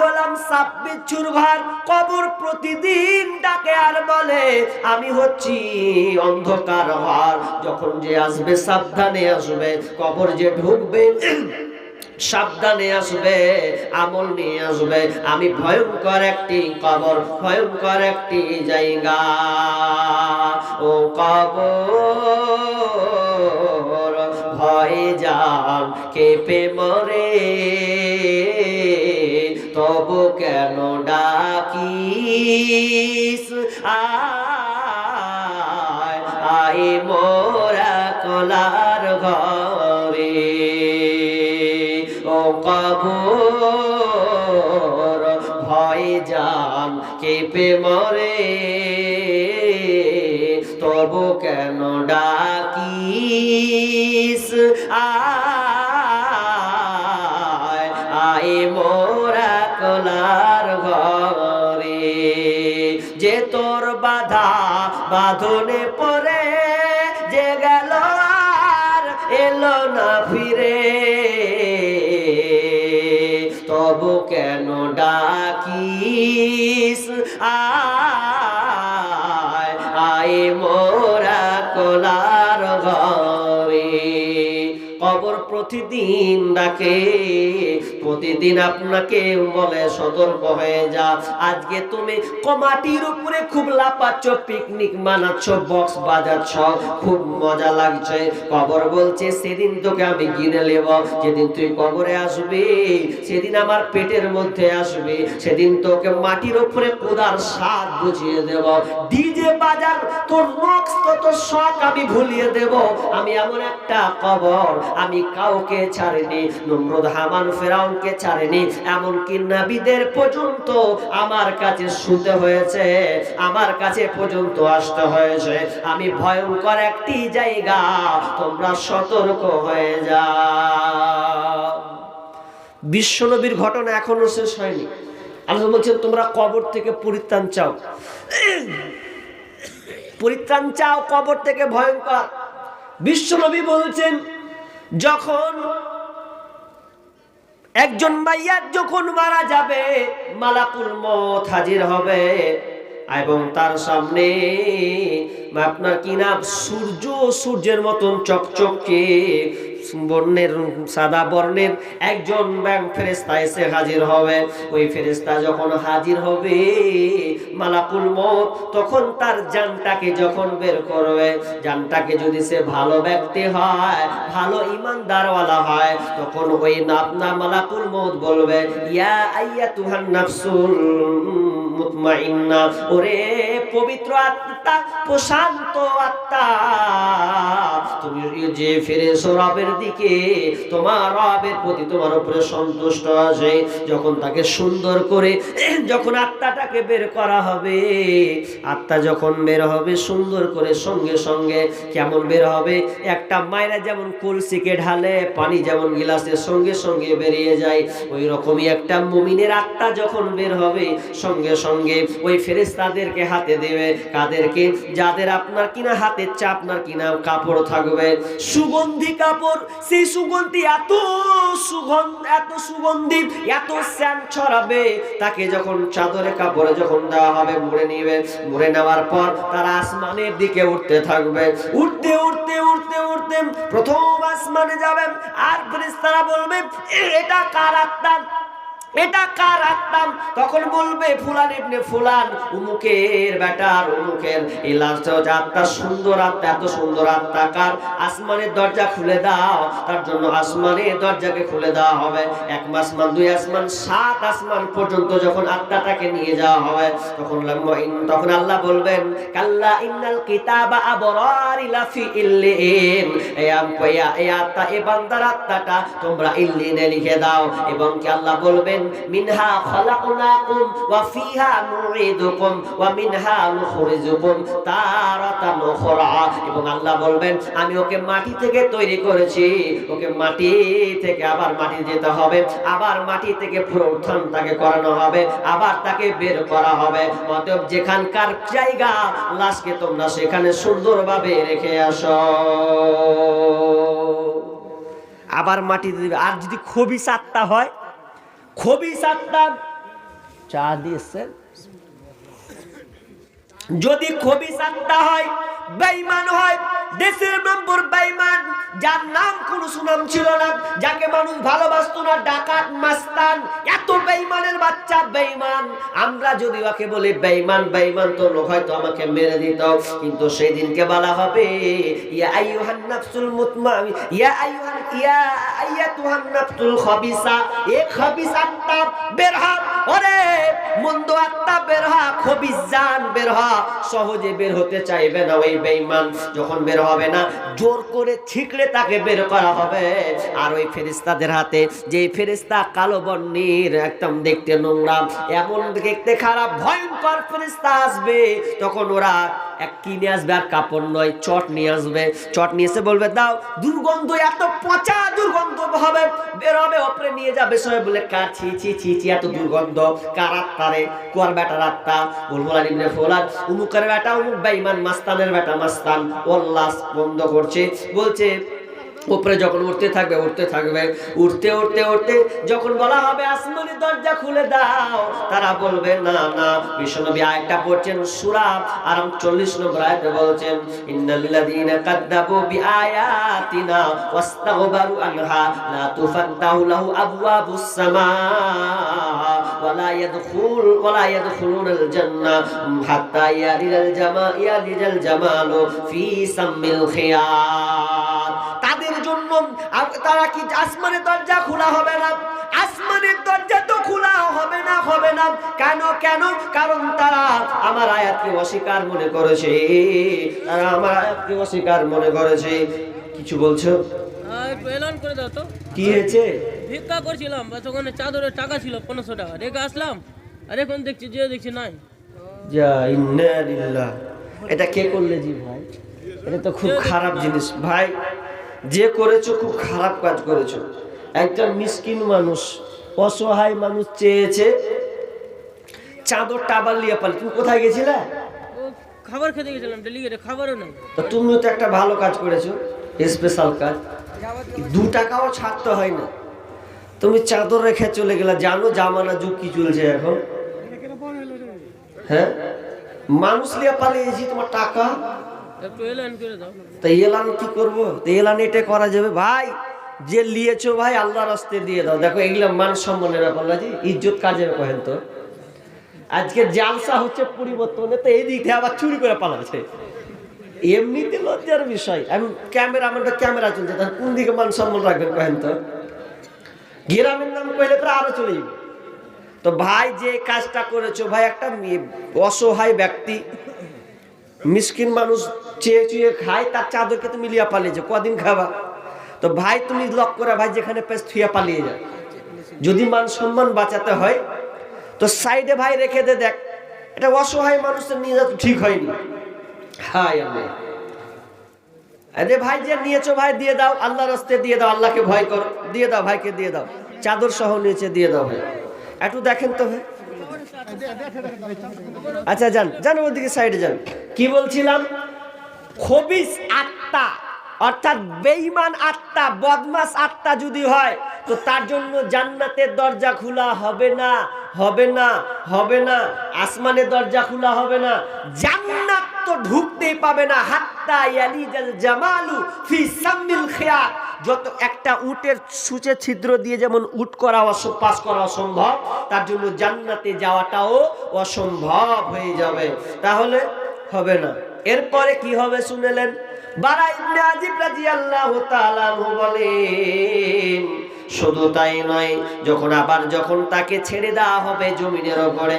হলাম সাপ বিচ্ছুর ঘর। কবর প্রতিদিন ডাকে আর বলে আমি হচ্ছি অন্ধকার ঘর। যখন যে আসবে সাবধানে আসবে, কবর যে ঢুকবে সাবধানে আসবে, আমল নিয়ে আসবে। আমি ভয়ঙ্কর একটি কবর, ভয়ঙ্কর একটি জায়গা। ও কবর ভয়ে যান কেঁপে মরে, তবু কেন ডাকিস, আয় মোরা কলার ঘরে। ও কবর ভয়ে যান কেঁপে মরে, তবু কেন ডাকিস, আয় মোরা কলার ঘরে। বাঁধনে পড়ে যে গেল আর এলো না ফিরে, তবু কেন ডাকিস আয় আয় মোরা কোলার ঘরে। কবর প্রতিদিন ডাকে, প্রতিদিন আপনাকে বলে সতর্ক হয়ে যা। আজকে তুমি কমাটির উপরে খুব লাপাচ্ছ, পিকনিক মানাচ্ছ, বক্স বাজাচ্ছ, খুব মজা লাগছে। কবর বলছে সেদিন তোকে আমি গিনে নেব, যেদিন তুই কবরে আসবি সেদিন আমার পেটের মধ্যে আসবি, সেদিন তোকে মাটির উপরে কোদার স্বাদ বুঝিয়ে দেব, ডিজে বাজার তোর নকশ তোর শখ আমি ভুলিয়ে দেব। আমি এমন একটা কবর আমি কাউকে ছাড়িনি, নমরুদ হামান ফেরাউনকে ছাড়িনি, এমনকি নবীদের পর্যন্ত আমার কাছে শুতে হয়েছে, আমার কাছে পর্যন্ত আসতে হয়েছে। আমি ভয়ঙ্কর একটি জায়গা, তোমরা সতর্ক হয়ে যাও। বিশ্বনবীর ঘটনা এখনো শেষ হয়নি। আল্লাহ বলছেন তোমরা কবর থেকে পরিত্রাণ চাও, পরিত্রাণ চাও কবর থেকে। ভয়ঙ্কর বিশ্বনবী বলছেন যখন একজন মাইয়াত যখন মারা যাবে মালাকুল মউত হাজির হবে এবং তার সামনে আপনার কি নাম সূর্যের মতন চকচকে বর্ণের সাদা বর্ণের একজন ফেরেশতা এসে হাজির হবে। ওই ফেরেশতা যখন হাজির হবে মালাকুল মউত তখন তার জানটাকে যখন বের করবে, জানটাকে যদি সে ভালো ব্যক্তি হয়, ভালো ঈমানদারওয়ালা হয়, তখন ওই নাপনা মালাকুল মউত বলবে ইয়া আইয়াতুহান নাফসুল মুতমাইন্না, ওরে পবিত্র আত্মা, প্রশান্ত আত্মা, তুমি যে ফিরেছো রবের দিকে, তোমার রবের প্রতি তোমার উপরে সন্তুষ্ট আছে। যখন তাকে সুন্দর করে যখন আত্মাটাকে বের করা হবে, আত্মা যখন বের হবে সুন্দর করে, সঙ্গে সঙ্গে কেমন বের হবে, একটা মায়েরা যেমন কলসিকে ঢালে পানি যেমন গিলাসের সঙ্গে সঙ্গে বেরিয়ে যায়, ওই রকমই একটা মুমিনের আত্মা যখন বের হবে সঙ্গে সঙ্গে ওই ফেরেশতাদেরকে হাতে দেবে। কাদেরকে? যাদের আপনার কিনা হাতে আপনার কিনা কাপড় থাকবে, সুগন্ধি কাপড়, সেই সুগন্ধি এত সুগন্ধি এত সেন্ট ছড়াবে, তাকে যখন চাদরে কাপড়ে যখন দেওয়া হবে মুড়ে নিবে, মুড়ে নেওয়ার পর তারা আসমানের দিকে উঠতে থাকবে। উঠতে উঠতে উঠতে উঠতে প্রথম আসমানে যাবেন, আর ফেরেশতারা বলবে এটা কার আত্মা, এটা কার আত্মা? তখন বলবে ফুলান ইবনে ফুলান, উমুকের বেটার, উমুকের। এই লাস্ট আত্মা, সুন্দর আত্মা, এত সুন্দর আত্মা কার? আসমানের দরজা খুলে দাও। তার জন্য আসমানের দরজাকে খুলে দেওয়া হবে। 1 আসমান, 2 আসমান, 7 আসমান পর্যন্ত যখন আত্মাটাকে নিয়ে যাওয়া হবে তখন আল্লাহ বলবেন কাল্লা ইন্নাল কিতাবা আবরারি লাফি ইল্লিন, এই আত্মা, এই বান্দার আত্মাটা তোমরা ইল্লিনে লিখে দাও। এবং কি আল্লাহ বলবেন মিনহা খালাকনাকুম ওয়া ফিহা নুঈদুকুম ওয়া মিনহা নুখরিজুকুম তারাতান উখরা। এবং আল্লাহ বলবেন আমি ওকে মাটি থেকে তৈরি করেছি, ওকে মাটি থেকে আবার মাটি যেতে হবে, আবার মাটি থেকে পুনরুত্থান তাকে করানো হবে, আবার তাকে বের করা হবে। অতএব যেখানকার জায়গা লাশকে তোমরা সেখানে সুন্দরভাবে রেখে আসো, আবার মাটি দিবে। আর যদি খবিস আত্মা হয়, খবিস আত্মা, চা দিয়েছেন, যদি খবিস আত্মা হয়, বেঈমান হয়, দেশের নম্বর বেঈমান, যার নাম কোনো সুনাম ছিল না, যাকে মানুষ ভালোবাসতো না, ডাকাত, মাস্তান, এত বেঈমানের বাচ্চা বেঈমান। আমরা যদি ওকে বলি বেঈমান, বেঈমান তো লোক হয়তো আমাকে মেরে দিত, কিন্তু সেই দিনকে বলা হবে ইয়া আইয়ুহান নাফসুল মুতমাইন, ইয়া আইয়াতুহান নাফসুল খাবিসা, এ খাবিস আত্মা বের হ, ওরে মন্দ আত্মা বের হ, খবিস জান বের হ। সহজে বের হতে চাইবে না ওই বেঈমান। যখন বের হবে না, জোর করে ছিকড়ে তাকে বের করা হবে। আর ওই ফেরেশতাদের হাতে, যে ফেরেশতা কালো বর্ণের, একদম দেখতে নোংরা, এমন দেখতে খারাপ ভয়ঙ্কর ফেরেশতা আসবে, তখন ওরা এক কি নিয়ে আসবে, আর কাপড় নয়, চট নিয়ে আসবে। চট নিয়ে এসে বলবে দাও, দুর্গন্ধ, এত পচা দুর্গন্ধ হবে, বের হবে, ওপরে নিয়ে যাবে। সবাই বলে কার, ছি ছি ছি ছি, এত দুর্গন্ধ, কার আত্মা রে, কোয়ার বেটার আত্মা, বুলবুল ইবনে ফুলাদ, উমুকের বেটা উমুক, বেঈমান মাস্তানের বেটা মাস্তান। ওয়াল্লাহ বন্ধ করছে, বলছে উপরে যখন উঠতে থাকবে উঠতে থাকবে, উঠতে উঠতে উঠতে যখন বলা হবে আসমানি দরজা খুলে দাও, তারা বলবে না না। বিশ্বনবী আয়াতটা পড়ছেন সূরা আরাম 40 নম্বর আয়াতে বলছেন, ইন্নাল্লাযীনা কাযযাবু বিআয়াতিনা ওয়াস্তাগবারু আনহা লা তুফাত্তাহু লাহু আবওয়াবুস সামা ওয়ালা ইয়াদখুলুনাল জান্নাহ হাত্তা ইয়ালিজাল জামালু ফি সাম্মিল খিয়াত। তাদের জন্য তারা কি আসমানের দরজা খোলা হবে না? আসমানের দরজা তো খোলা হবে না, হবে না। কেন কেন? কারণ তারা আমার আয়াতকে অস্বীকার মনে করেছে, তারা আমার আয়াতকে অস্বীকার মনে করেছে। কিছু বলছো? এলান করে দাও তো। কি হয়েছে? ভিক্ষা করছিলাম, বাস ওখানে চাদরের টাকা ছিল 500 টাকা, রেখে আসলাম, আর এখন দেখছি যে দেখছি নাই। যা ইন্না লিল্লাহ। এটা কে করলে জি ভাই? এটা তো খুব খারাপ জিনিস ভাই, যে করেছো খুব খারাপ কাজ করেছো। একটা মিসকিন মানুষ, অসহায় মানুষ চেয়েছে, চাদর টাবাল লিয়ে পাল। তুমি কোথায় গেছিলে? ও খাবার খেতে গেছিলাম, ডেলিভারি খাবারও নাই। তো তুমিও তো একটা ভালো কাজ করেছো, স্পেশাল কাজ, 2 টাকাও ছাড়তে হয় না। তুমি চাদর রেখে চলে গেলে। জানো জামানা যুগ কি চলছে এখন? হ্যাঁ, মানুষ লিয়ে পালিয়েছি, তোমার টাকা। একটু এলান করে দাও। তো এলান কি করবো? তো এলান এটা করা যাবে ভাই, যে লিয়েছো ভাই আল্লাহর রাস্তায় দিয়ে দাও। দেখো এগুলা মান সম্মানের ব্যাপার না, জি ইজ্জত কাজের কহেন। তো আজকে জালসা হচ্ছে পরিবর্তনে, তো এই দিক থেকে আবার চুরি করে পালাচ্ছে, এমনিতে লজ্জার বিষয়। আমি ক্যামেরা চলছে, তাহলে কোন দিকে মান সম্মান রাখবেন কহেন? তো গ্রামের নাম কইলে তো আরো চলে যাবে। তো ভাই যে কাজটা করেছো ভাই, একটা অসহায় ব্যক্তি, মিসকিন মানুষ চেয়ে চেয়ে খায়, তার চাদরকে তুমি লিয়া পালিয়েছো, কদিন খাবা? তো ভাই তুমি লক করে ভাই যেখানে পেস থুয়া পালিয়ে যায়। যদি মান সম্মান বাঁচাতে হয় তো সাইডে ভাই রেখে দে। দেখ এটা অসহায় মানুষের নিয়ে যাওয়া ঠিক হয়নি। হায় আল্লাহ, আরে ভাই যে নিয়েছো ভাই দিয়ে দাও, আল্লাহর রাস্তায় দিয়ে দাও, আল্লাহকে ভয় করো, দিয়ে দাও, ভাইকে দিয়ে দাও, চাদর সহ নিচে দিয়ে দাও ভাই। একটু দেখেন তো ভাই। আচ্ছা যান যান, ওদিকে সাইডে যান। কি বলছিলাম? খবিস আত্মা অর্থাৎ বেঈমান আত্মা, বদমাস আত্মা যদি হয় তো তার জন্য জান্নাতের দরজা খোলা হবে না, হবে না, হবে না। আসমানের দরজা খোলা হবে না, জান্নাত তো ঢুকতেই পাবে না। হাত্তা ইয়ালিজাল জামালু ফি সাম্মিল খিয়াত। যত একটা উটের সূচে ছিদ্র দিয়ে যেমন উট করা পাস করা অসম্ভব, তার জন্য জান্নাতে যাওয়াটাও অসম্ভব হয়ে যাবে, তাহলে হবে না। এরপরে কি হবে শুনেলেন? বারা ইবনে আজিব রাদিয়াল্লাহু তাআলা আনহু বলেন, শুধু তাই নয়, যখন তাকে ছেড়ে দেওয়া হবে জমিনের উপরে,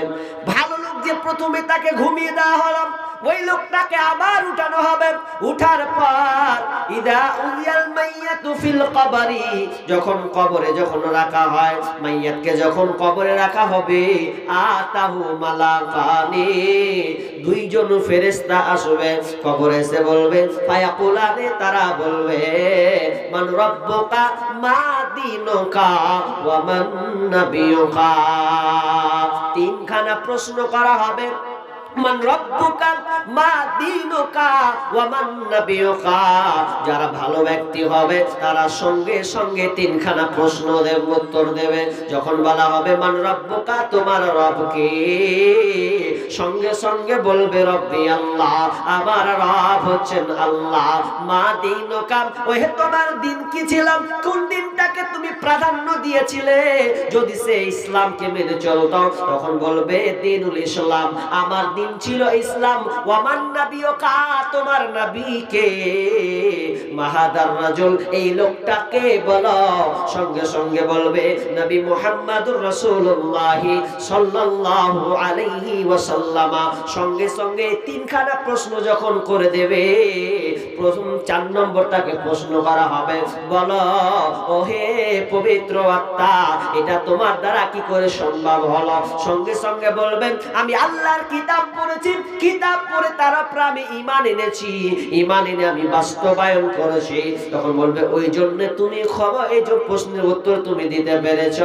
ভালো লোক যে প্রথমে তাকে ঘুমিয়ে দেওয়া হলো, ওই লোকটাকে আবার উঠানো হবে। উঠার পর ইদা উলিয়াল মাইয়াতু ফিল কবরি, যখন কবরে রাখা হয়, মাইয়াতকে যখন কবরে রাখা হবে, আতাহু মালাকানি, 2 জন ফেরেশতা আসবে। কবরে এসে বলবে, ফায়াকুলানে, তারা বলবে, মান রাব্বুকা মা দীনুকা ওয়া মান নাবিয়ুকা। 3খানা প্রশ্ন করা হবে। মান রাব্বুকা মা দীনুকা ওয়া মান নাবিয়ুকা। যারা ভালো ব্যক্তি হবে তারা সঙ্গে সঙ্গে 3খানা প্রশ্ন দেবে, উত্তর দেবে। যখন বলা হবে মান রাব্বুকা, তোমার রব কে, সঙ্গে সঙ্গে বলবে রব্বি আল্লাহ, আমার রব হচ্ছেন আল্লাহ। মা দীনুকা, ওহে তোমার দিন কি ছিল, কোন দিনটাকে তুমি প্রাধান্য দিয়েছিলে? যদি সে ইসলামকে মেনে চলতো তখন বলবে দিনুল ইসলাম, আমার দিন ছিল ইসলাম। ওয়ামান নাবিয়ুকা, তোমার নবী কে? মাহাদার রাজুল, এই লোকটাকে বলো। সঙ্গে সঙ্গে বলবে নবী মুহাম্মাদুর রাসূলুল্লাহ সাল্লাল্লাহু আলাইহি ওয়াসাল্লাম। সঙ্গে সঙ্গে 3খানা প্রশ্ন যখন করে দেবে, প্রথম 4 নম্বর তাকে প্রশ্ন করা হবে, বলো ও হে পবিত্র আত্মা, এটা তোমার দ্বারা কি করে সম্ভব হলো? সঙ্গে সঙ্গে বলবেন, আমি আল্লাহর কিতাব পড়েছি, কিতাব পড়ে তার উপর আমি ঈমান এনেছি, ঈমান এনে আমি বাস্তবায়ন করেছি। তখন বলবে, ওই জন্য তুমি খবর, এই যে প্রশ্নের উত্তর তুমি দিতে পেরেছ,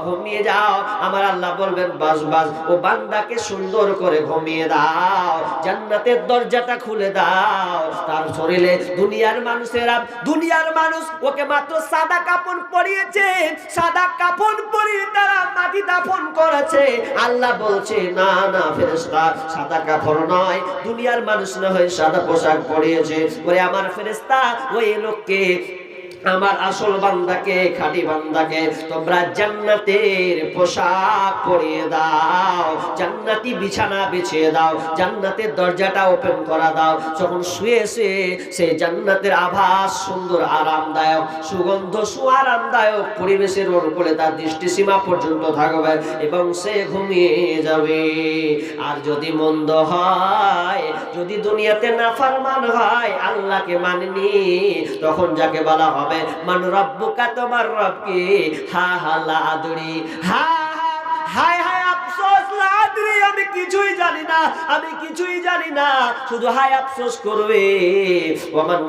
ঘুমিয়ে যাও। আমার আল্লাহ বলবেন, বাস বাস, ও বান্দাকে সুন্দর করে ঘুমিয়ে দাও, জান্নাতের দরজাটা খুলে দাও। তার শরীরে দুনিয়ার মানুষ ওকে মাত্র সাদা কাপড় পরিয়েছে, সাদা কাপড় পরিয়ে তারা মাটি দাফন করেছে। আল্লাহ বলছে, না না ফেরেশতা, সাদা কাপড় নয়, দুনিয়ার মানুষ না হয়ে সাদা পোশাক পরিয়েছে। ওরে আমার ফেরেশতা, ওই লোককে, আমার আসল বান্দাকে, খাঁটি বান্দাকে তোমরা জান্নাতের পোশাক পরিয়ে দাও, জান্নাতি বিছানা বিছিয়ে দাও, জান্নাতের দরজাটা ওপেন করা দাও। যখন শুয়ে শুয়ে সে জান্নাতের আভাস, সুন্দর আরামদায়ক সুগন্ধ, সুআরামদায়ক পরিবেশের অনুকূলে তার দৃষ্টি সীমা পর্যন্ত থাকবে এবং সে ঘুমিয়ে যাবে। আর যদি মন্দ হয়, যদি দুনিয়াতে নাফরমান হয়, আল্লাহকে মানেনি, তখন যাকে বলা হবে, মান রব্বুকা, তোমার রব কি? হা হা লা আদরি, হা হায় হায় আফসোস, লা আদরি, আমি কিছুই জানি না, আমি কিছুই জানি না, শুধু হায় আফসোস করবে। ওমান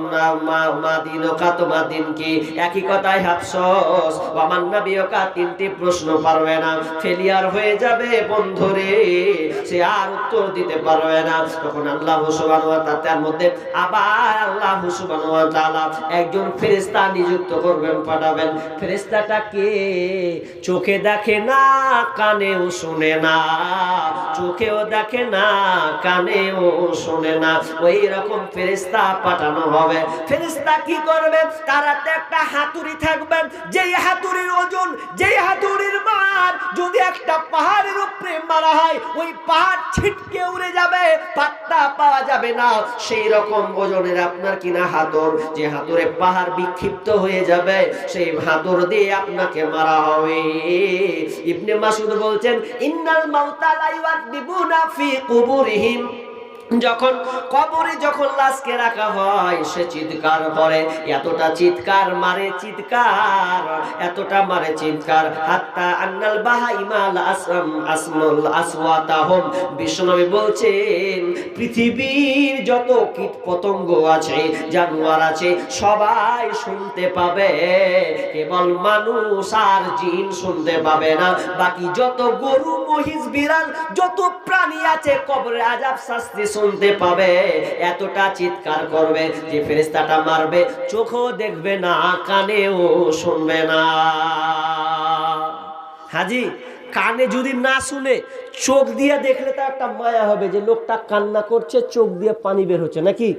মা দিনুকা, তোমার দিন কি? একই কথাই আফসোস। ওমান নাবিয়ুকা, 3টি প্রশ্ন পারবে না, ফেলিয়ার হয়ে যাবে বন্ধুরে, সে আর উত্তর দিতে পারবে না। তখন আল্লাহ সুবহানাহু ওয়া তাআলা, তার মধ্যে আবার আল্লাহ সুবহানাহু ওয়া তাআলা একজন ফেরেশতা নিযুক্ত করবেন, পাঠাবেন। ফেরেশতাটাকে চোখে দেখে না, কানেও শুনে না, চোখেও দেখে না, কানেও শুনে না, ওই রকম ফেরেশতা পাঠানো হবে। ফেরেশতা কি করবে? তারাতে একটা হাতুড়ি থাকবে, যেই হাতুড়ির ওজন, যেই হাতুড়ির মার যদি একটা পাহাড়ের উপরে মারা হয়, ওই পাহাড় ছিটকে উড়ে যাবে, পাত্তা পাওয়া যাবে না। সেই রকম ওজনের আপনার কিনা হাতুর, যে হাতুরে পাহাড় বিক্ষিপ্ত হয়ে যাবে, সেই হাতুর দিয়ে আপনাকে মারা হবে। ইবনে মাসউদ বলছেন, ইন্নাল মাউতা লা ইউআদিবুনা ফি কুবুরিহিম, যখন কবরে যখন লাশকে রাখা হয়, সে চিৎকার করে, এতটা চিৎকার মারে, চিৎকার এতটা মারে চিৎকার, হাত্তা আন্নাল বাহাইমাল আসমাল আসওয়াতাহুম, বিশ্বনবী বলছেন, পৃথিবীর যত কীট পতঙ্গ আছে, জানোয়ার আছে, সবাই শুনতে পাবে, কেবল মানুষ আর জিন শুনতে পাবে না। বাকি যত গরু, মহিষ, বিড়াল, যত প্রাণী আছে, কবরে আযাব শাস্তি শুনতে পাবে। এতটা চিৎকার করবে যে ফেরেশতাটা মারবে, চোখও দেখবে না, কানেও শুনবে না। হাজি, কানে যদি না শুনে, চোখ দিয়ে দেখলে তার একটা মায়া হবে যে লোকটা কান্না করছে, চোখ দিয়ে পানি বের হচ্ছে নাকি।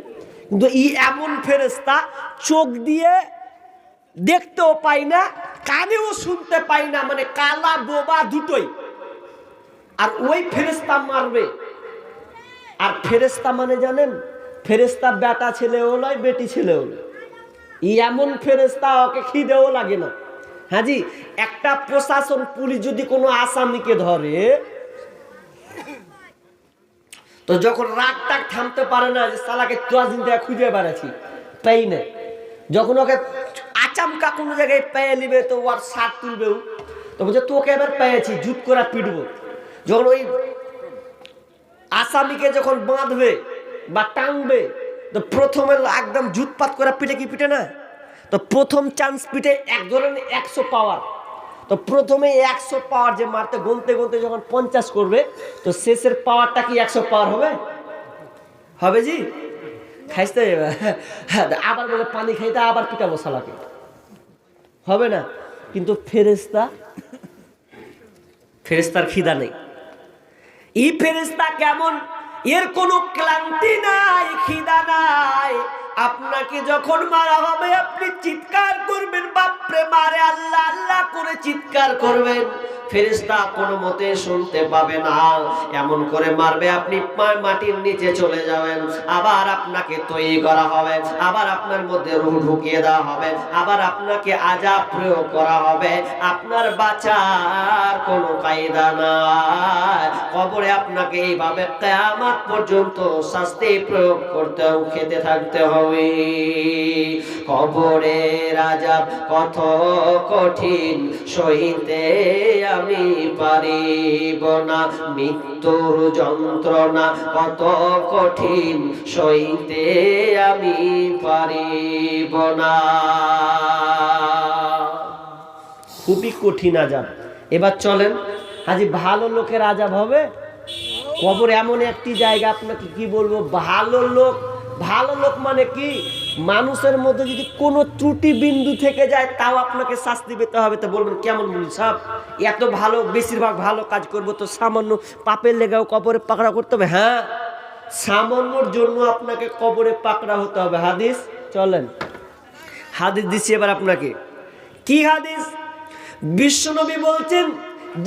কিন্তু এমন ফেরেশতা, চোখ দিয়ে দেখতেও পাই না, কানেও শুনতে পাই না, মানে কালা বোবা দুটোই। আর ওই ফেরেশতা মারবে। আর ফেরেশতা মানে জানেন, ফেরেশতা বেটা ছেলেও নয়, বেটি ছেলেও নয়, এমন ফেরেশতা, ওকে খিদেও লাগে না। হ্যাঁ জি, একটা প্রশাসন, পুলিশ যদি কোনো আসামিকে ধরে, তো যখন রাগটাক থামতে পারে না, যে শালাকে 10 দিন থেকে খুঁজে বেড়াচ্ছি, পাই না, যখন ওকে আচামকা কোনো জায়গায় পেয়ে নিবে, তো ওর শার্ট তুলবেও, তো বলছে তোকে এবার পেয়েছি, জুত করে পিটবো। যখন ওই আসামিকে যখন বাঁধবে বা টাঙবে, তো প্রথমে একদম জুতপাত করে পিটে, কি পিটে না, তো প্রথম চান্স পিটে এক ধরনের 100 পাওয়ার, তো প্রথমে 100 পাওয়ার যে মারতে, গুনতে গুনতে যখন 50 করবে, তো শেষের পাওয়ারটা কি 100 পাওয়ার হবে? হবে জি, খাইতে আবার বলে পানি খাইতে, আবার পিটাবো শালাকে, হবে না। কিন্তু ফেরেশতার খিদা নেই। এই ফেরেশতা কেমন? এর কোনো ক্লান্তি নাই, খিদা নাই। আপনাকে যখন মারা হবে, আপনি চিৎকার করবেন, বাপরে মারে, আল্লাহ আল্লাহ করে চিৎকার করবেন। ফেরেশতা কোনো মতে শুনতে পাবে না। এমন করে মারবে আপনি মাটির নিচে চলে যাবেন, আবার আপনাকে তৈরি করা হবে, আবার আপনার মধ্যে রূহ ঢুকিয়ে দেওয়া হবে, আবার আপনাকে আযাব প্রয়োগ করা হবে। আপনার বাঁচার কোনো কায়দা নাই। কবরে আপনাকে এইভাবে কিয়ামত পর্যন্ত শাস্তি প্রয়োগ করতে খেতে থাকতে হবে। কবরের আযাব কত কঠিন সইতে আমি পারিব না, মৃত্যুর যন্ত্রণা কত কঠিন সইতে আমি পারিব না। খুবই কঠিন আযাব। এবার চলেন হাজি, ভালো লোকের আযাব হবে। কবর এমন একটি জায়গা, আপনাকে কি বলবো, ভালো লোক, ভালো লোক মানে কি, মানুষের মধ্যে যদি কোনো ত্রুটি বিন্দু থেকে যায় তাও আপনাকে শাস্তি পেতে হবে। তো বলবেন কেমন মুনি সাহেব, এত ভালো, বেশিরভাগ ভালো কাজ করবো তো সামান্য পাপের লেগেও কবরে পাকড়া করতে হবে? হ্যাঁ, সামান্যর জন্য আপনাকে কবরে পাকড়া হতে হবে। হাদিস, চলেন হাদিস দিচ্ছি এবার আপনাকে। কি হাদিস? বিশ্বনবী বলছেন,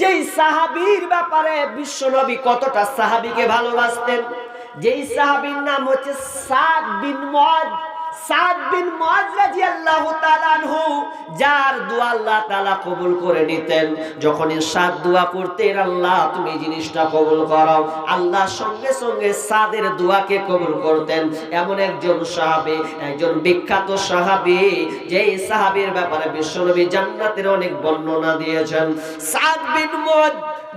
যেই সাহাবীর ব্যাপারে বিশ্বনবী কতটা সাহাবীকে ভালোবাসতেন, যেই সাহাবীর নাম হচ্ছে সাদ বিন মুআয। সাদ বিন মুআয রাদিয়াল্লাহু তাআলা আনহু, যার দোয়া আল্লাহ তাআলা কবুল করে নিতেন। যখন সাদ দোয়া করতেন, আল্লাহ তুমি জিনিসটা কবুল করো, আল্লাহ সঙ্গে সঙ্গে সাদের দোয়াকে কবুল করতেন। এমন একজন সাহাবী, একজন বিখ্যাত সাহাবী, যেই সাহাবীর ব্যাপারে বিশ্বনবী জান্নাতের অনেক বর্ণনা দিয়েছেন। সাদ বিন মুআয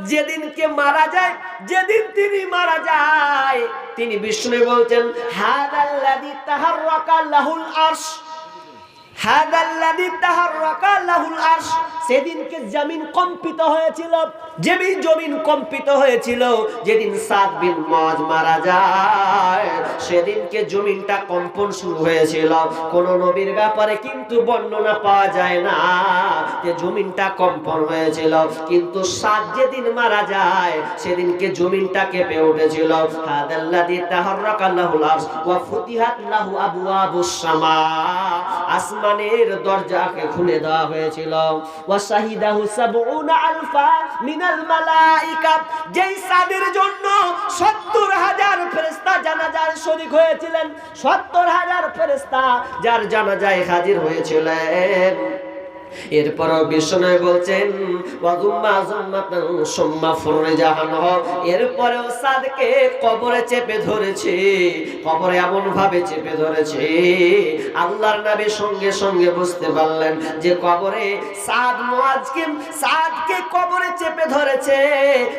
যেদিনকে মারা যায়, যেদিন তিনি মারা যায়, তিনি বিষ্ণু বলছেন, হাদাল্লাযী তাহাররাকা লাহুল আরশ, হাদাল্লাযী তাহাররাকা লাহুল আরশ। সেদিনকে জমিন কম্পিত হয়েছিল, জমিন কম্পিত হয়েছিল। যেদিন সাদ বিন মুআয মারা যায়, সেদিনকে জমিনটা কম্পন শুরু হয়েছিল। কোন নবীর ব্যাপারে কিন্তু বর্ণনা পাওয়া যায় না যে জমিনটা কম্পন হয়েছিল, কিন্তু সাদ যেদিন মারা যায় সেদিনকে জমিনটা কেঁপে উঠেছিল। হাদাল্লাযী তাহাররাকা লাহুল আরশ ওয়া ফুতিহাত লাহু আবওয়াবুস সামা, আসমানের দরজাকে খুলে দেওয়া হয়েছিল। ওয়া শাহিদাহু ৭০,০০০ মিনাল মালাইকা, যেই সাদের জন্য ৭০,০০০ ফেরেশতা জানাজার শরীক হয়েছিলেন, ৭০,০০০ ফেরেশতা যার জানাজায় হাজির হয়েছিলেন। এরপরও বিষ্ণু বলছেন, এরপরেও সাদকে কবরে চেপে ধরেছে, কবরে এমন ভাবে চেপে ধরেছে, আল্লাহর নবী সঙ্গে সঙ্গে বুঝতে পারলেন যে কবরে সাদকে কবরে চেপে ধরেছে।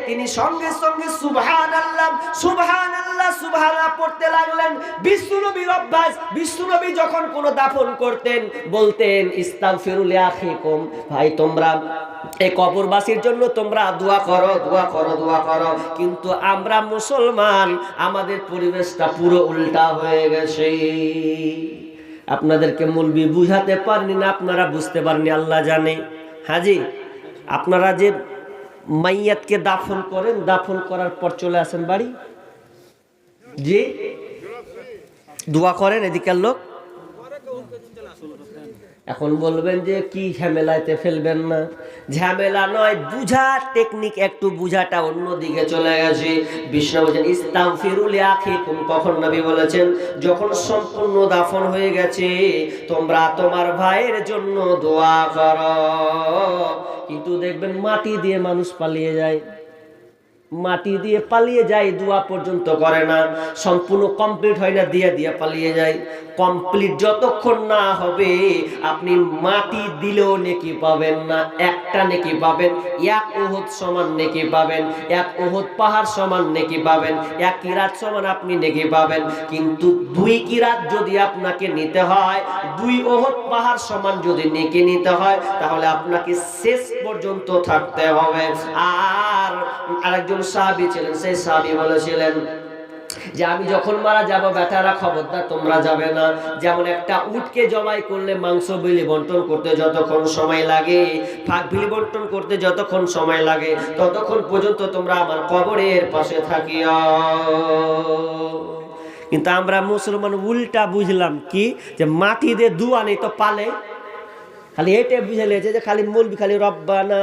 তিনি সঙ্গে সঙ্গে সুবহানাল্লাহ সুবহানাল্লাহ সুবহানাল্লাহ পড়তে লাগলেন। বিশ্বনবীর অভ্যাস, বিশ্বনবী যখন কোনো দাফন করতেন বলতেন, ইস্তাগফিরু লিআখিকুম, ভাই তোমরা এই কবরবাসীর জন্য তোমরা দোয়া করো, দোয়া করো, দোয়া করো। কিন্তু আমরা মুসলমান, আমাদের পরিবেশটা পুরো উল্টা হয়ে গেছে। আপনাদেরকে মৌলবি বুঝাতে পারেনি না, আপনারা বুঝতে পারেননি, আল্লাহ জানে। হাজি, আপনারা যে মাইয়াতকে দাফন করেন, দাফন করার পর চলে আসেন বাড়ি, জি দোয়া করেন এদিকের লোক। এখন বলবেন যে কি ঝামেলাতে ফেলবেন না, ঝামেলা নয়, বুঝা টেকনিক, একটু বুঝাটা অন্যদিকে চলে গেছে। বিষ্ণু বলেছেন ইস্তাগফিরু লিআখিকুম, কখন নবী বলেছেন, যখন সম্পূর্ণ দাফন হয়ে গেছে তোমরা তোমার ভাইয়ের জন্য দোয়া করো। কিন্তু দেখবেন মাটি দিয়ে মানুষ পালিয়ে যায়, মাটি দিয়ে পালিয়ে যায়, দোয়া পর্যন্ত করে না, সম্পূর্ণ কমপ্লিট হয় না, দিয়ে দিয়ে পালিয়ে যায়। কমপ্লিট যতক্ষণ না হবে আপনি মাটি দিলেও নেকি পাবেন না, একটা নেকি পাবেন, এক উহুদ সমান নেকি পাবেন, এক উহুদ পাহাড় সমান নেকি পাবেন, এক কিরাত সমান আপনি নেকি পাবেন। কিন্তু 2 কিরাত যদি আপনাকে নিতে হয়, 2 উহুদ পাহাড় সমান যদি নেকি নিতে হয়, তাহলে আপনাকে শেষ পর্যন্ত থাকতে হবে। আর আরেকজন সাহাবী ছিলেন, সেই সাহাবী বলেছিলেন যে আমি যখন মারা যাব বেটারা খবরদার তোমরা যাবে না। যেমন একটা উটকে জবাই করলে মাংস বিলি বন্টন করতে যতক্ষণ সময় লাগে, বিলি বন্টন করতে যতক্ষণ সময় লাগে, ততক্ষণ পর্যন্ত তোমরা আমার কবরের পাশে থাকিও। কিন্তু আমরা মুসলমান উল্টা বুঝলাম কি, যে মাটি দিয়ে দুয়া নেই তো পালে, খালি এইটাই বুঝে নিয়েছে যে খালি মৌলবি খালি রব্বানা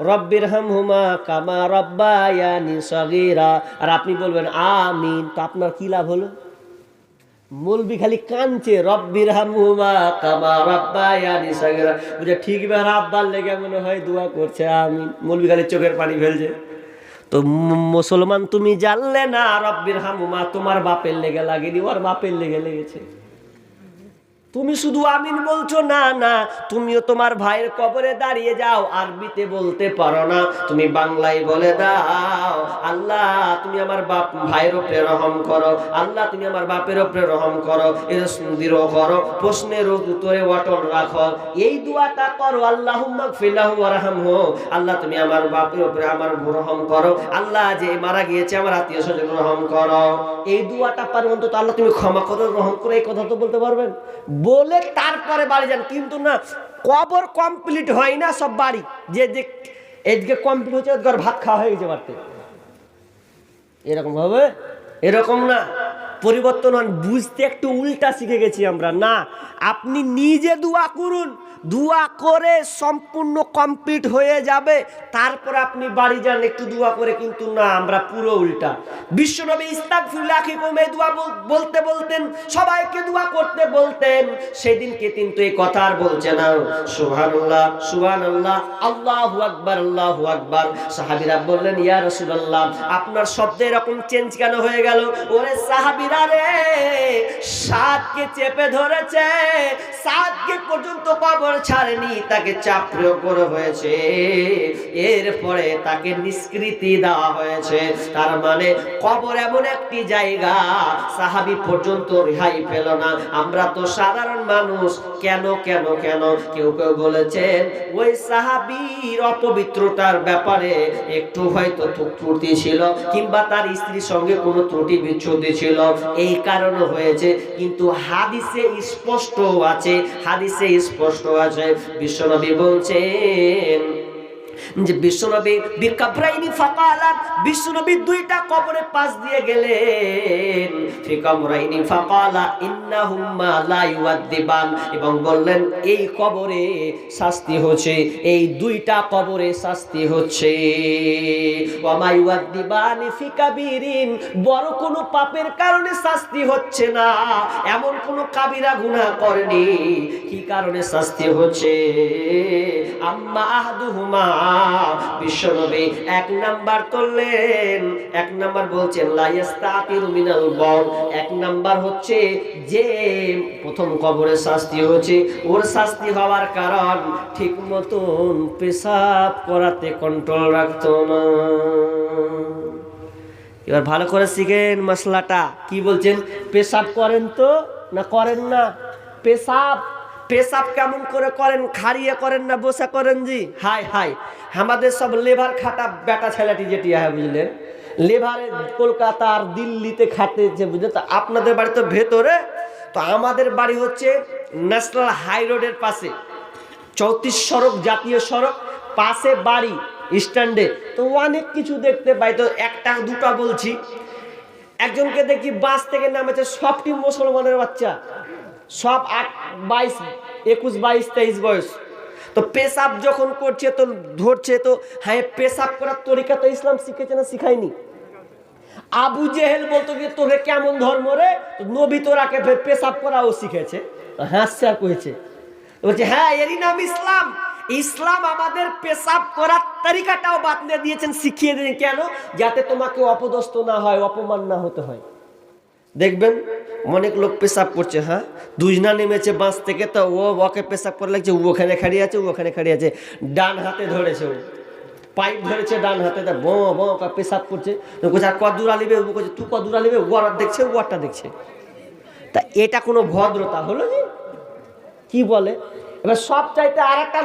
রব্বির হামহুমা কামা রব্বায়ানি সগীরা, আর আপনি বলবেন আমিন, তো আপনার কি লাভ হলো? মৌলবি খালি কাঁদছে রব্বির হামহুমা কামা রব্বায়ানি সগীরা, বুঝে ঠিক বের আব্বার লেগে মনে হয় দোয়া করছে আমিন, মৌলবি খালি চোখের পানি ফেলছে। তো মুসলমান তুমি জানলে না রব্বির হামহুমা তোমার বাপের লেগে লাগেনি, ওর বাপের লেগে লেগেছে। তুমি শুধু আমিন বলছো না, না তুমিও তোমার ভাইয়ের কবরে দাঁড়িয়ে যাও, আরবিতে বলতে পারো না, তুমি বাংলায় বলে দাও আল্লাহ তুমি আমার বাপ ভাইয়ের উপরে রহম করো, আল্লাহ তুমি আমার বাপের উপরে রহম করো, এর সুন্দর করো, প্রশ্নের উত্তরে অটল রাখো, এই দোয়াটা করো আল্লাহুম্মা গফিরলাহু ওয়ারহামহু, আল্লাহ তুমি আমার বাপের উপরে আমার রহম করো, আল্লাহ যে মারা গিয়েছে আমার আত্মীয় স্বজন রহম করো, এই দোয়াটা পারো অন্তত আল্লাহ তুমি ক্ষমা করো রহম করো, এই কথা তো বলতে পারবেন, বলে তারপরে বাড়ি যান। কিন্তু না, কবর কমপ্লিট হয় না সব বাড়ি, যে যে এদিকে কমপ্লিট হচ্ছে ওদিকে ভাত খাওয়া হয়ে গেছে বাড়তে, এরকম ভাবে এরকম না, পরিবর্তন হন, বুঝতে একটু উল্টা শিখে গেছি আমরা। না, আপনি নিজে দোয়া করুন, দোয়া করে সম্পূর্ণ কমপ্লিট হয়ে যাবে, তারপর আপনি বাড়ি যান একটু দোয়া করে। কিন্তু না, আমরা পুরো উল্টা। বিশ্বনবী ইস্তাগফিরুল্লাহ এই দোয়া বলতে বলতেন, সবাইকে দোয়া করতে বলতেন, সেদিনকে কিন্তু এই কথা আর বলছে না সুবহানাল্লাহ সুবহানাল্লাহ আল্লাহু আকবার আল্লাহু আকবার। সাহাবীরা বললেন ইয়া রাসূলুল্লাহ আপনার শব্দ এরকম চেঞ্জ কেন হয়ে গেল? ওরে সাহাবীরা রে, সাতকে চেপে ধরেছে, সাতকে পর্যন্ত কবর ছাড়েনি, তাকে চাপ প্রয়োগ করা হয়েছে, এরপরে তাকে নিষ্কৃতি দেওয়া হয়েছে। তার মানে কবর এমন একটি জায়গা, সাহাবী পর্যন্ত রেহাই পেল না। আমরা তো সাধারণ মানুষ, কেন কেন কেন কেউ কেউ বলেছেন ওই সাহাবীর অপবিত্রতার ব্যাপারে একটু হয়তো ত্রুটি ছিল, কিংবা তার স্ত্রীর সঙ্গে কোনো ত্রুটি বিচ্ছুতি ছিল, এই কারণে হয়েছে। কিন্তু হাদিসে স্পষ্ট আছে, হাদিসে স্পষ্ট আছে, বিশ্বনবী বলছেন যে বিশ্বনবী বিকাবরাইনি ফাকালা, বিশ্বনবী দুইটা কবরের পাশ দিয়ে গেলেন, ফিকামরাইনি ফাকালা ইন্নাহুম্মা লা ইউআদ্দিবান, এবং বললেন এই কবরে শাস্তি হচ্ছে, এই দুইটা কবরে শাস্তি হচ্ছে, ওয়া মা ইউআদ্দিবানি ফি কাবীরিন, বড় কোনো পাপের কারণে শাস্তি হচ্ছে না, এমন কোন কাবিরা গুনাহ করেনি, কি কারণে শাস্তি হচ্ছে? আম্মা আহাদুহুমা, বিশ্বনবী এক নাম্বার করলেন, এক নাম্বার বলছেন লা ইস্তাতিরু মিনাল বাউল, এক নাম্বার হচ্ছে যে প্রথম কবরে শাস্তি হচ্ছে, ওর শাস্তি হওয়ার কারণ ঠিক মতন পেশাব করাতে কন্ট্রোল রাখতো না। এবার ভালো করে শিখেন মশলাটা, কি বলছেন? পেশাব করেন তো না করেন না? পেশাব পেশাব কেমন করে করেন? খাড়িয়ে করেন না বসে করেন? জি হাই হাই, আমাদের সব লেবার খাটা বেটা ছেলেটি যেটি হয় বুঝলেন, লেবারে কলকাতা আর দিল্লিতে খাটেছে বুঝলেন, তো আপনাদের বাড়ি তো ভেতরে, তো আমাদের বাড়ি হচ্ছে ন্যাশনাল হাই রোডের পাশে, 34 সড়ক, জাতীয় সড়ক, পাশে বাড়ি স্ট্যান্ডে, তো অনেক কিছু দেখতে পাই। তো একটা দুটা বলছি, একজনকে দেখি বাস থেকে নামেছে, সবটি মুসলমানের বাচ্চা, সব 22, 21, 22, 23 বয়স। তো পেশাব যখন করছে তো ধরছে, তো হ্যাঁ পেশাব করার তরিকা তো ইসলাম শিখেছে না শিখায়নি? আবু জেহেল বলতো যে তোকে কেমন ধর্ম রে, নবী তোরাকে পেশাব করাও শিখেছে, হাসছে আর কয়েছে, বলছে হ্যাঁ এরই নাম ইসলাম। ইসলাম আমাদের পেশাব করার তরিকাটাও বাতলে দিয়েছেন, শিখিয়ে দিয়েছেন, কেন? যাতে তোমাকে অপদস্থ না হয়, অপমান না হতে হয়। দেখবেন অনেক লোক পেশাব করছে, হ্যাঁ দুজনা নেমেছে বাস থেকে, তো ও ওকে পেশাব করে লাগছে, ও ওখানে খাড়িয়ে আছে, ও ওখানে খাড়িয়ে আছে, ডান হাতে ধরেছে, ও পাইপ ধরেছে ডান হাতে, তা বঁ বঁ পেশাব করছে, আর কদূর আলিবে, ও করছে তুই কদূর আলিবে, ওরা দেখছে, ওয়ারটা দেখছে। তা এটা কোনো ভদ্রতা হলো? যে কি বলে। এবার সব চাইতে আর একটা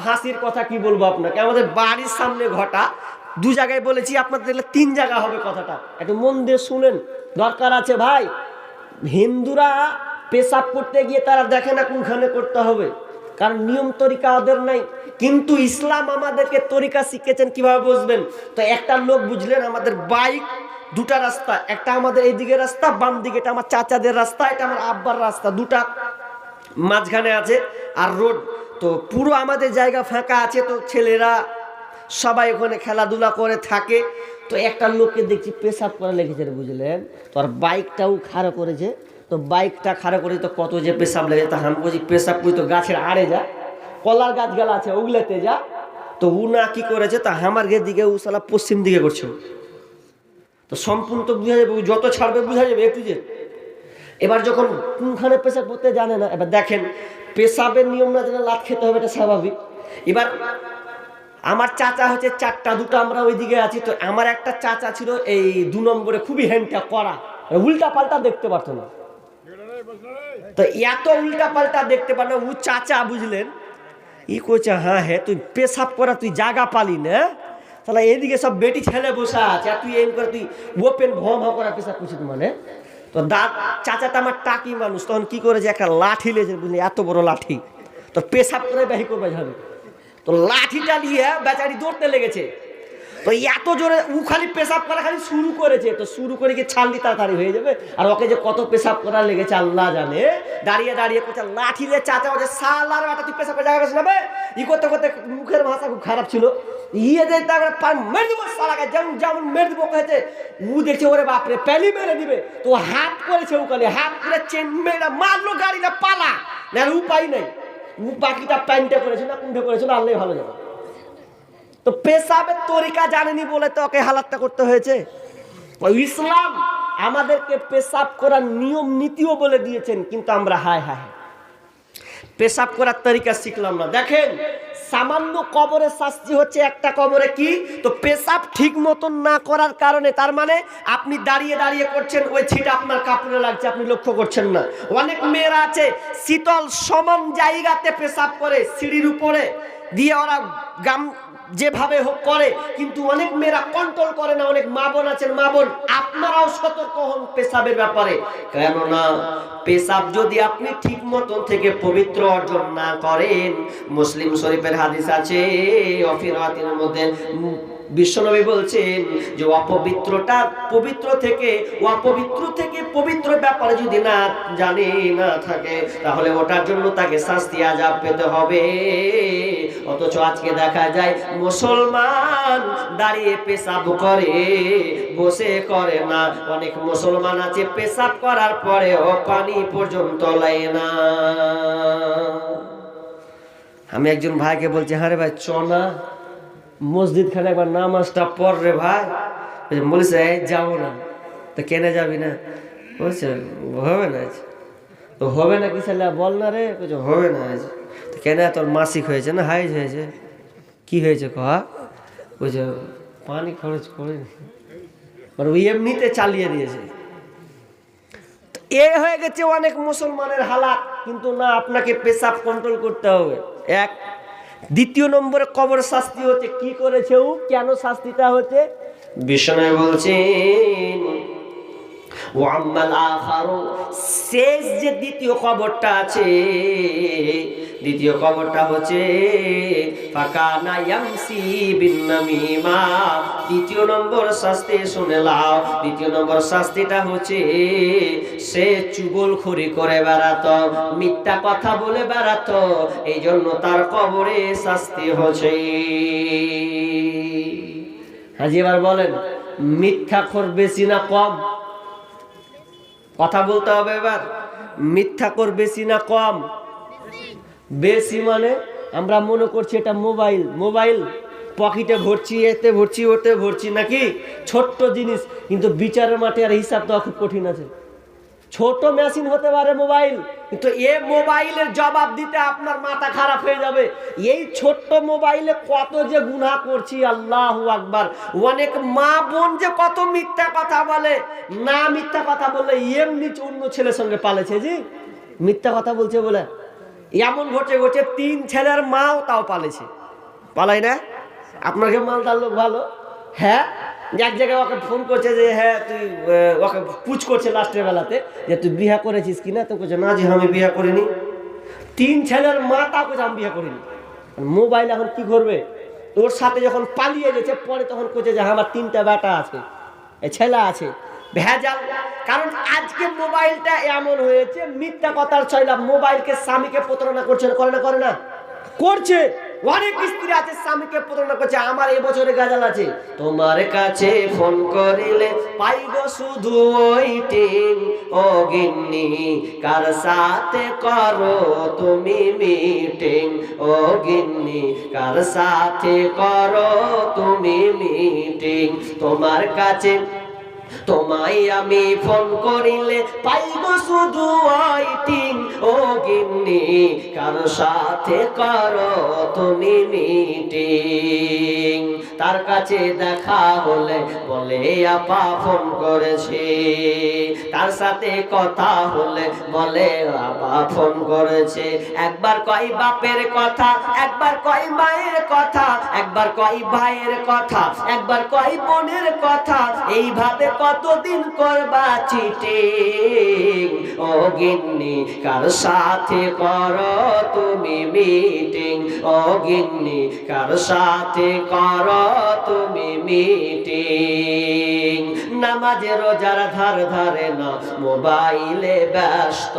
হাসির কথা কি বলবো আপনাকে, আমাদের বাড়ির সামনে ঘটা, দু জায়গায় বলেছি, আপনাদের দেখলে 3 জায়গা হবে কথাটা, একটু মন দিয়ে শুনেন, দরকার আছে ভাই। হিন্দুরা পেশাব করতে গিয়ে তারা দেখে না কোনখানে করতে হবে, কারণ নিয়ম তরিকা ওদের নাই, কিন্তু ইসলাম আমাদেরকে তরিকা শিখেছেন কিভাবে বুঝবেন। তো একটা লোক বুঝলেন, আমাদের বাইক দুটা রাস্তা, একটা আমাদের এইদিকে রাস্তা, বাম দিকে এটা আমার চাচাদের রাস্তা, এটা আমার আব্বার রাস্তা, দুটা মাঝখানে আছে আর রোড। তো পুরো আমাদের জায়গা ফাঁকা আছে, তো ছেলেরা সবাই ওখানে খেলাধুলা করে থাকে। তো একটা লোককে দেখছি পেশাব করা লেগেছে, বুঝলেন, তো আর বাইকটাও খাড়া করেছে। তো বাইকটা খাড়া করে তো কত যে পেশাব লেগেছে, তা আমি বলছি পেশাব করে তো গাছের আড়ে যা, কলার গাছ গেলা আছে ওগুলোতে যা। তো উ না কি করেছে, তা আমার ঘের দিকে উ সালা পশ্চিম দিকে করছে। তো সম্পূর্ণ তো বুঝা যাবে, যত ছাড়বে বুঝা যাবে একটু যে। এবার যখন কোনখানে পেশাব করতে জানে না, এবার দেখেন পেশাবের নিয়ম না জানা লাত খেতে হবে, এটা স্বাভাবিক। এবার আমার চাচা হচ্ছে চারটা, দুটো আমরা ওইদিকে আছি। তো আমার একটা চাচা ছিল এই 2 নম্বরে, খুবই হ্যান্ডটা করা, উল্টা পাল্টা দেখতে পারতো না। তো এত উল্টা পাল্টা দেখতে পারতো ও চাচা, বুঝলেন, ই কইছে হ্যাঁ হ্যাঁ তুই পেশাব করা তুই জায়গা পালি না, তাহলে এদিকে সব বেটি ছেলে বসা আছে, আর তুই এম করে তুই ওপেন ভম করা পেশাব করছিস মানে। তো চাচাটা আমার টাকি মানুষ, তখন কি করেছে একটা লাঠি লেগেছে, বুঝলি, এত বড় লাঠি। তো পেশাব করে বাহি করবে যাবে, তো লাঠিটা নিয়ে বেচারি দৌড়তে লেগেছে। তো এত জোরে ও খালি পেশাব করা খালি শুরু করেছে, তো শুরু করে কি ছাড়লি তাড়াতাড়ি হয়ে যাবে। আর ওকে যে কত পেশাব করা লেগেছে আল্লাহ জানে, দাঁড়িয়ে দাঁড়িয়ে করছে লাঠি দিয়ে চাচা বলছে সালার বাটা তুই পেশাব করে জায়গা পেছ নেবে। ই করতে করতে মুখের ভাষা খুব খারাপ ছিল, ইয়ে যে মেরে দেবো সালাকে, যেমন যেমন মেরে দেবো হয়েছে। ও দেখছে ওরে বাপরে প্যালি মেরে দিবে, তো হাত করেছে ওখানে, হাত করে চেন মেরে মারলো, গাড়িটা পালা না, উপায় নেই। ও বাকিটা প্যান্টে করেছে না কুণ্ঠে করেছে না, আল্লাহ ভালো যাবে। তো পেশাবের তরিকা জানেনি বলে তো ওকে হালাতটা করতে হয়েছে। ইসলাম আমাদেরকে পেশাব করার নিয়ম নীতিও বলে দিয়েছেন, কিন্তু আমরা হায় হায় পেশাব করার তরিকা শিখলাম না। দেখেন সামান্য কবরের শাস্তি হচ্ছে একটা কবরে কি, তো পেশাব ঠিক মতন না করার কারণে। তার মানে আপনি দাঁড়িয়ে দাঁড়িয়ে করছেন, ওই ছিটা আপনার কাপড়ে লাগছে, আপনি লক্ষ্য করছেন না। অনেক মেয়েরা আছে শীতল সমান জায়গাতে পেশাব করে, সিঁড়ির উপরে দিয়ে ওরা গাম যেভাবে হোক করে, কিন্তু অনেক মেয়েরা কন্ট্রোল করে না। অনেক মা বোন আছেন, মা বোন আপনারাও সতর্ক হন পেশাবের ব্যাপারে। কেননা পেশাব যদি আপনি ঠিক মতন থেকে পবিত্র অর্জন না করেন, মুসলিম শরীফের হাদিস আছে অফিরাতের মধ্যে বিশ্বনবী বলছেন যে অপবিত্রটা পবিত্র থেকে, অপবিত্র থেকে পবিত্র ব্যাপারে যদি না জানে না থাকে, তাহলে ওটার জন্য তাকে শাস্তি আযাব পেতে হবে। অথচ আজকে দেখা যায় মুসলমান দাঁড়িয়ে পেশাব করে, বসে করে না। অনেক মুসলমান আছে পেশাব করার পরেও পানি পর্যন্ত লায় না। আমি একজন ভাইকে বলছি, হ্যাঁ রে ভাই চ না মসজিদ খানে একবার নামাজটা পড় রে ভাই। বলেছে যাবো না। তো কেনে যাবি না? বলছে হবে না। তো হবে না কি ছেলে বল না রে। বলছে হবে না। তো কেন? তোর মাসিক হয়েছে না হাইজ হয়েছে? কি হয়েছে কহা? বলছে পানি খরচ করে, মানে ওই এমনিতে চালিয়ে দিয়েছে। এ হয়ে গেছে অনেক মুসলমানের হালাত। কিন্তু না, আপনাকে পেশাব কন্ট্রোল করতে হবে। এক। দ্বিতীয় নম্বরে কবর শাস্তি হচ্ছে কি করেছে ও, কেন শাস্তিটা হচ্ছে? বিষ্ণু বলছেন ওয়াম্মাল আখারু, শেষ যে দ্বিতীয় কবরটা আছে, দ্বিতীয় কবরটা হচ্ছে ফাকানা ইয়ামসি বিন্নামিমা। দ্বিতীয় নম্বর শাস্তি শুনে লাও। দ্বিতীয় নম্বর শাস্তিটা হচ্ছে সে চুগলখড়ি করে বেড়াতো, মিথ্যা কথা বলে বেড়াতো, এই জন্য তার কবরে শাস্তি হচ্ছে। হাজি এবার বলেন মিথ্যাখোর বেশি না কম? কথা বলতে হবে এবার। মিথ্যাখোর বেশি না কম? বেশি। মানে আমরা মনে করছি এটা মোবাইল, মোবাইল পকেটে ভরছি, এতে ভরছি, ওতে ভরছি, নাকি ছোট্ট জিনিস, কিন্তু বিচারের মাঠে আর হিসাব দেওয়া খুব কঠিন আছে। ছোট মেশিন হতে পারে মোবাইল, কিন্তু এ মোবাইলের জবাব দিতে আপনার মাথা খারাপ হয়ে যাবে। এই ছোট্ট মোবাইলে কত যে গুনাহ করছি, আল্লাহু আকবার। অনেক মা বোন যে কত মিথ্যা কথা বলে, না মিথ্যা কথা বললে এমনি অন্য ছেলের সঙ্গে পালেছে, জি মিথ্যা কথা বলছে বলে এমন ঘটে ঘটে 3 ছেলের মাও তাও পালেছে। পালাই না? আপনাকে মালদার লোক ভালো। হ্যাঁ, এক জায়গায় ওকে ফোন করছে যে হ্যাঁ তুই, ওকে পুছ করছে লাস্টের বেলাতে যে তুই বিয়ে করেছিস কিনা। তো বলছে না জি আমি বিয়ে করিনি। 3 ছেলের মা তা করছে আমি বিয়ে করিনি। মোবাইল এখন কি করবে? ওর সাথে যখন পালিয়ে গেছে পরে তখন করছে যে আমার 3টা বেটা আছে, ছেলে আছে। ভেজাল। কারণ আজকে মোবাইলটা এমন হয়েছে, মিথ্যা কথার ছয়লা মোবাইলকে স্বামীকে প্রতারণা করছে, করে না? করে না? করছে। অনেক স্ত্রী আছে স্বামীকে প্রতারণা করছে, আমার এই বছরে গাজাল আছে, তোমার কাছে ফোন করিলে পাইব শুধু ওইটিং। ও গিন্নি কার সাথে করো তুমি মিটিং, ও গিন্নি কার সাথে করো তুমি মিটিং। তোমার কাছে তোমায় আমি ফোন করিলে পাইব শুধু ওইটিং। ও গিন্নি কার সাথে করো তুমি মিটিং। তার কাছে দেখা হলে বলে আপা ফোন করেছে, তার সাথে কথা হলে বলে আপা ফোন করেছে। একবার কয় বাপের কথা, একবার কয় মায়ের কথা, একবার কয় ভাইয়ের কথা, একবার কয় বোনের কথা, এইভাবে কতদিন করবা চিটিং। ও গিন্নি কার সাথে করো তুমি মিটিং, ও গিন্নি কার সাথে করো তুমি মিটিং। নামাজে রোজার ধার ধারে না, মোবাইলে ব্যস্ত,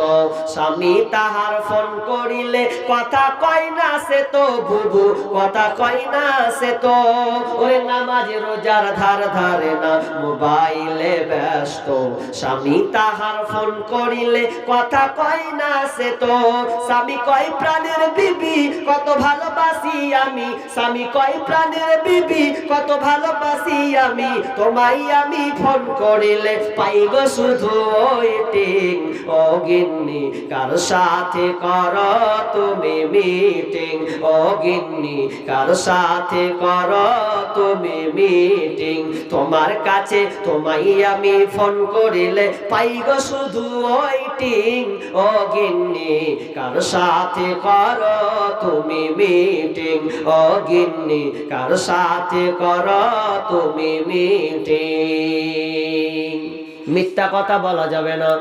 স্বামী তাহার ফোন করিলে কথা কয় না সে তো বুবু, কথা কয় না সে তো। ওই নামাজে রোজার ধার ধারে না, মোবাইলে ব্যস্ত, স্বামী তাহার ফোন করিলে কথা কয় না সে তো। স্বামী কয় প্রাণের বিবি কত ভালোবাসি আমি, স্বামী কয় প্রাণের বিবি কত ভালোবাসি আমি, তোমায় আমি ফোন করিলে পাইব শুধু ওয়েটিং। ও গিন্নি কার সাথে করো তুমি মিটিং, ও গিন্নি কার সাথে করো তুমি মিটিং। তোমার কাছে তোমায় আমি ফোন করিলে পাইব শুধু ওয়েটিং। ও গিন্নি কার সাথে করো তুমি মিটিং, ও গিন্নি কার সাথে করো তুমি মিটিং। মিথ্যা কথা বলা যাবে না।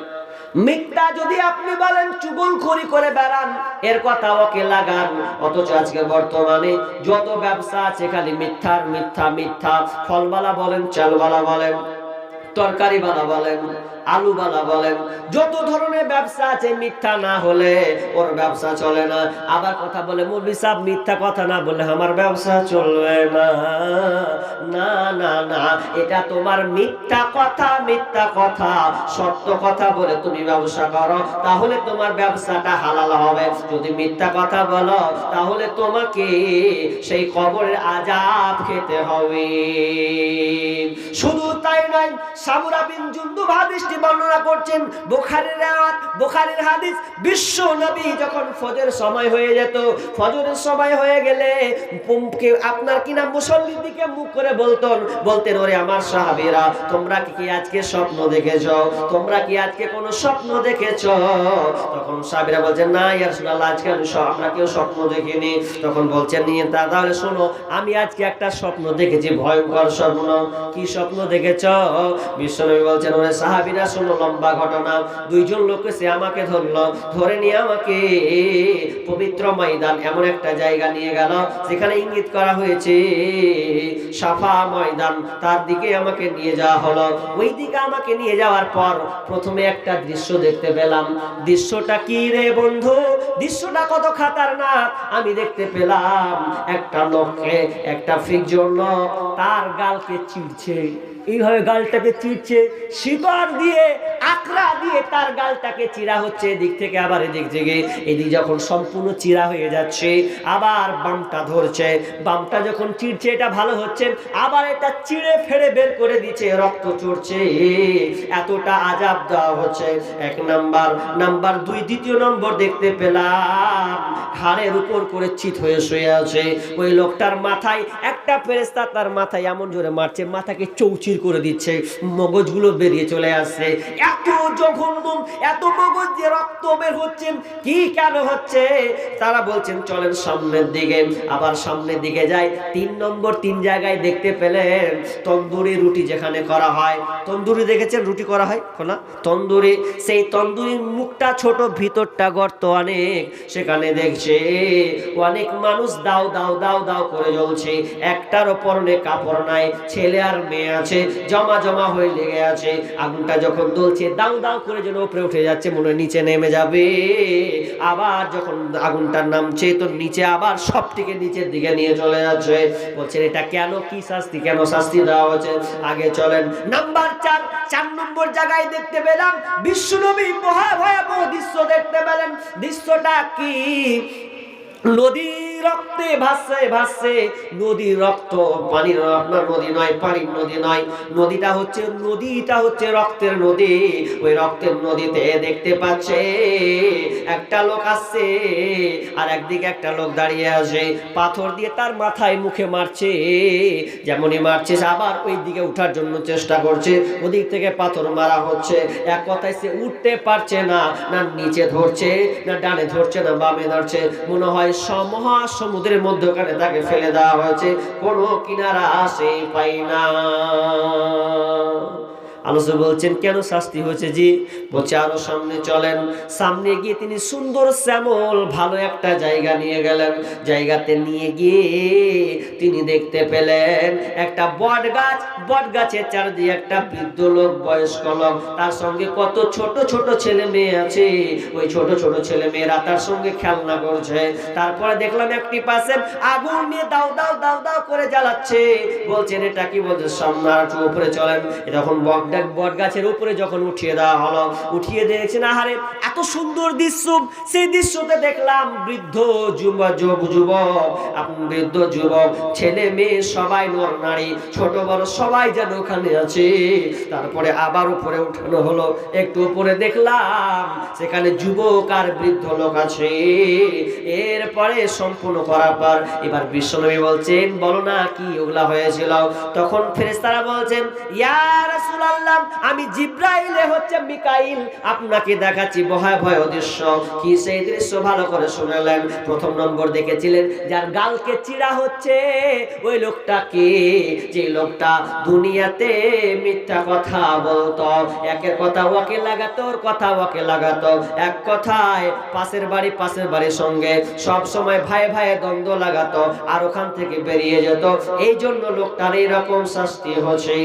মিথ্যা যদি আপনি বলেন, চুগলখড়ি করে বেড়ান, এর কথা ওকে লাগান। অথচ আজকে বর্তমানে যত ব্যবসা আছে খালি মিথ্যার মিথ্যা মিথ্যা। ফলবালা বলেন, চালবালা বলেন, তরকারিওয়ালা বলেন, আলুওয়ালা বলেন, যত ধরনের ব্যবসা আছে মিথ্যা না হলে ওর ব্যবসা চলে না। আবার কথা বলে মৌলভী সাহেব মিথ্যা কথা না বললে আমার ব্যবসা চলবে না। না না না, এটা তোমার মিথ্যা কথা, মিথ্যা কথা। সত্য কথা বলে তুমি ব্যবসা করো, তাহলে তোমার ব্যবসাটা হালাল হবে। যদি মিথ্যা কথা বলো তাহলে তোমাকে সেই কবরের আযাব খেতে হবে। শুধু তাই নয়, সামুরা বিন জুনদুব হাদিসটি বর্ণনা করছেন, বুখারীর রিওয়ায়াত, বুখারীর হাদিস। বিশ্ব নবী যখন ফজর সময় হয়ে যেত, ফজরের সময় হয়ে গেলে আপনার কিনা মুসল্লির দিকে মুখ করে বলতেন, ওরে আমার সাহাবীরা, তোমরা কি আজকে স্বপ্ন দেখেছো? তোমরা কি আজকে কোনো স্বপ্ন দেখেছো? তখন সাহাবীরা বলছেন, না ইয়া রাসূলুল্লাহ, আজকে আমরা কেউ স্বপ্ন দেখিনি। তখন বলছেন, নিয়ে তাহলে শোনো, আমি আজকে একটা স্বপ্ন দেখেছি, ভয়ঙ্কর স্বপ্ন। কি স্বপ্ন দেখেছো? বিশ্বনবী বলছেন, ওরে সাহাবীরা শোনো, লম্বা ঘটনা। দুইজন লোক এসে আমাকে ধরলো, ধরে নিয়ে আমাকে পবিত্র ময়দান এমন একটা জায়গা নিয়ে গেল যেখানে ইঙ্গিত করা হয়েছে সাফা ময়দান, তার দিকে আমাকে নিয়ে যাওয়া হলো। ওই দিকে আমাকে নিয়ে যাওয়ার পর প্রথমে একটা দৃশ্য দেখতে পেলাম। দৃশ্যটা কি রে বন্ধু? দৃশ্যটা কত খাতারনাক! আমি দেখতে পেলাম একটা লোককে, একটা ফিকজোর লোক তার গালকে চিড়ছে, এইভাবে গালটাকে চিড়ছে, শিকড় দিয়ে, আকড়া দিয়ে তার গালটাকে চিরা হচ্ছে, এদিক থেকে আবার এদিক থেকে। এদিক যখন সম্পূর্ণ চিরা হয়ে যাচ্ছে, আবার বামটা ধরছে, বামটা যখন চিড়ছে এটা ভালো হচ্ছে, আবার এটা চিড়ে ফেড়ে বের করে দিচ্ছে, রক্ত চড়ছে। এতটা আযাব দেওয়া হচ্ছে। এক নাম্বার। নাম্বার দুই, দ্বিতীয় নম্বর দেখতে পেলাম ঘাড়ের উপর করে চিত হয়ে শুয়ে আছে। ওই লোকটার মাথায় একটা ফেরেশতা তার মাথায় এমন জোরে মারছে, মাথাকে চৌচির করে দিচ্ছে, মগজগুলো বেরিয়ে চলে আসছে। এত জঘন্য, এত মগজ দিয়ে রক্ত বের হচ্ছে। কি কেন হচ্ছে? তারা বলছেন চলেন সামনের দিকে। আবার সামনের দিকে যায়। 3 নম্বর 3 জায়গায় দেখতে পেলেন তন্দুরি রুটি যেখানে করা হয়। তন্দুরি দেখেছেন রুটি করা হয় খোলা তন্দুরি, সেই তন্দুরির মুখটা ছোট, ভিতরটা গর্ত অনেক। সেখানে দেখছে অনেক মানুষ দাও দাও দাও দাও করে জ্বলছে। একটার পরনে কাপড় নাই, ছেলে আর মেয়ে আছে, জমা জমা হয়ে লেগে আছে। আগুনটা যখন যখন দুলছে দাউ দাউ করে যেন উপরে উঠে যাচ্ছে, মনে হয় নিচে নেমে যাবে। আবার যখন আগুনটা নামছে তো নিচে আবার সবটিকে নিচের দিকে নিয়ে চলে যাচ্ছে। বলছেন এটা কেন, কি শাস্তি, কেন শাস্তি দেওয়া হচ্ছে? আগে চলেন নাম্বার 4, 4 নম্বর জায়গায় দেখতে পেলাম বিশ্বনবী ভয়াবহ দৃশ্য দেখতে পেলেন। দৃশ্যটা কি? নদী রক্তে ভাসছে ভাসছে, নদীর রক্ত, পানির আপনার নদী নয়, পানির নদী নয়, নদীটা হচ্ছে রক্তের নদী। ওই রক্তের নদীতে দেখতে পাচ্ছে একটা লোক আসছে, আর একদিকে একটা লোক দাঁড়িয়ে আছে, পাথর দিয়ে তার মাথায় মুখে মারছে। যেমনই মারছে আবার ওই দিকে উঠার জন্য চেষ্টা করছে, ওদিক থেকে পাথর মারা হচ্ছে। এক কথায় সে উঠতে পারছে না, না নিচে ধরছে, না ডানে ধরছে, না বামে ধরছে। মনে হয় মহাসমুদ্রের মধ্যখানে তাকে ফেলে দেওয়া হয়েছে, কোনো কিনারা আসে পাই না। আলোচনা বলছেন কেন শাস্তি হয়েছে জি? বলছে আরো সামনে চলেন। সামনে গিয়ে তিনি সুন্দর শ্যামল ভালো একটা জায়গা নিয়ে গেলেন। জায়গাতে নিয়ে গিয়ে তিনি দেখতে পেলেন একটা বট গাছ, বট গাছের চারদিকে একটা বৃদ্ধ লোক, বয়স্ক লোক, তার সঙ্গে কত ছোট ছোট ছেলে মেয়ে আছে। ওই ছোট ছোট ছেলে মেয়েরা তার সঙ্গে খেলনা করছে। তারপরে দেখলাম একটি পাশে আগুন নিয়ে দাও দাও দাও দাও করে জ্বালাচ্ছে। বলছেন এটা কি? বলছে সামনে একটু উপরে চলেন। তখন বট গাছের উপরে যখন উঠিয়ে দেওয়া হলো, উঠিয়ে দিয়েছেন, আহারে এত সুন্দর দৃশ্য। সেই দৃশ্যতে দেখলাম বৃদ্ধ যুবক ছেলে মেয়ে সবাই, নর নারী ছোট বড় সবাই যেন ওখানে আছে। তারপরে আবার উপরে উঠানো হলো, একটু উপরে দেখলাম সেখানে যুবক আর বৃদ্ধ লোক আছে। এরপরে সম্পূর্ণ করার পর এবার বিশ্বনবী বলছেন বলো না কি ওগুলা হয়েছিল? তখন ফেরেশতারা বলছেন ইয়া রাসূলুল্লাহ, আমি জিবরাইল হচ্ছে মিকাইল, আপনাকে দেখাচ্ছি ভয়াবহ দৃশ্য। কি সেই দৃশ্য ভালো করে শুনলেন? প্রথম নম্বর দেখেছিলেন যার গালকে চিড়া হচ্ছে, ওই লোকটাকে, যে লোকটা দুনিয়াতে মিথ্যা কথা বলতো, একের কথা ওকে লাগাতো, ওর কথা ওকে লাগাতো, এক কথায় পাশের বাড়ির সঙ্গে সব সময় ভাই ভাই দ্বন্দ্ব লাগাতো, আর ওখান থেকে বেরিয়ে যেত। এই জন্য লোকটার এইরকম শাস্তি হচ্ছে।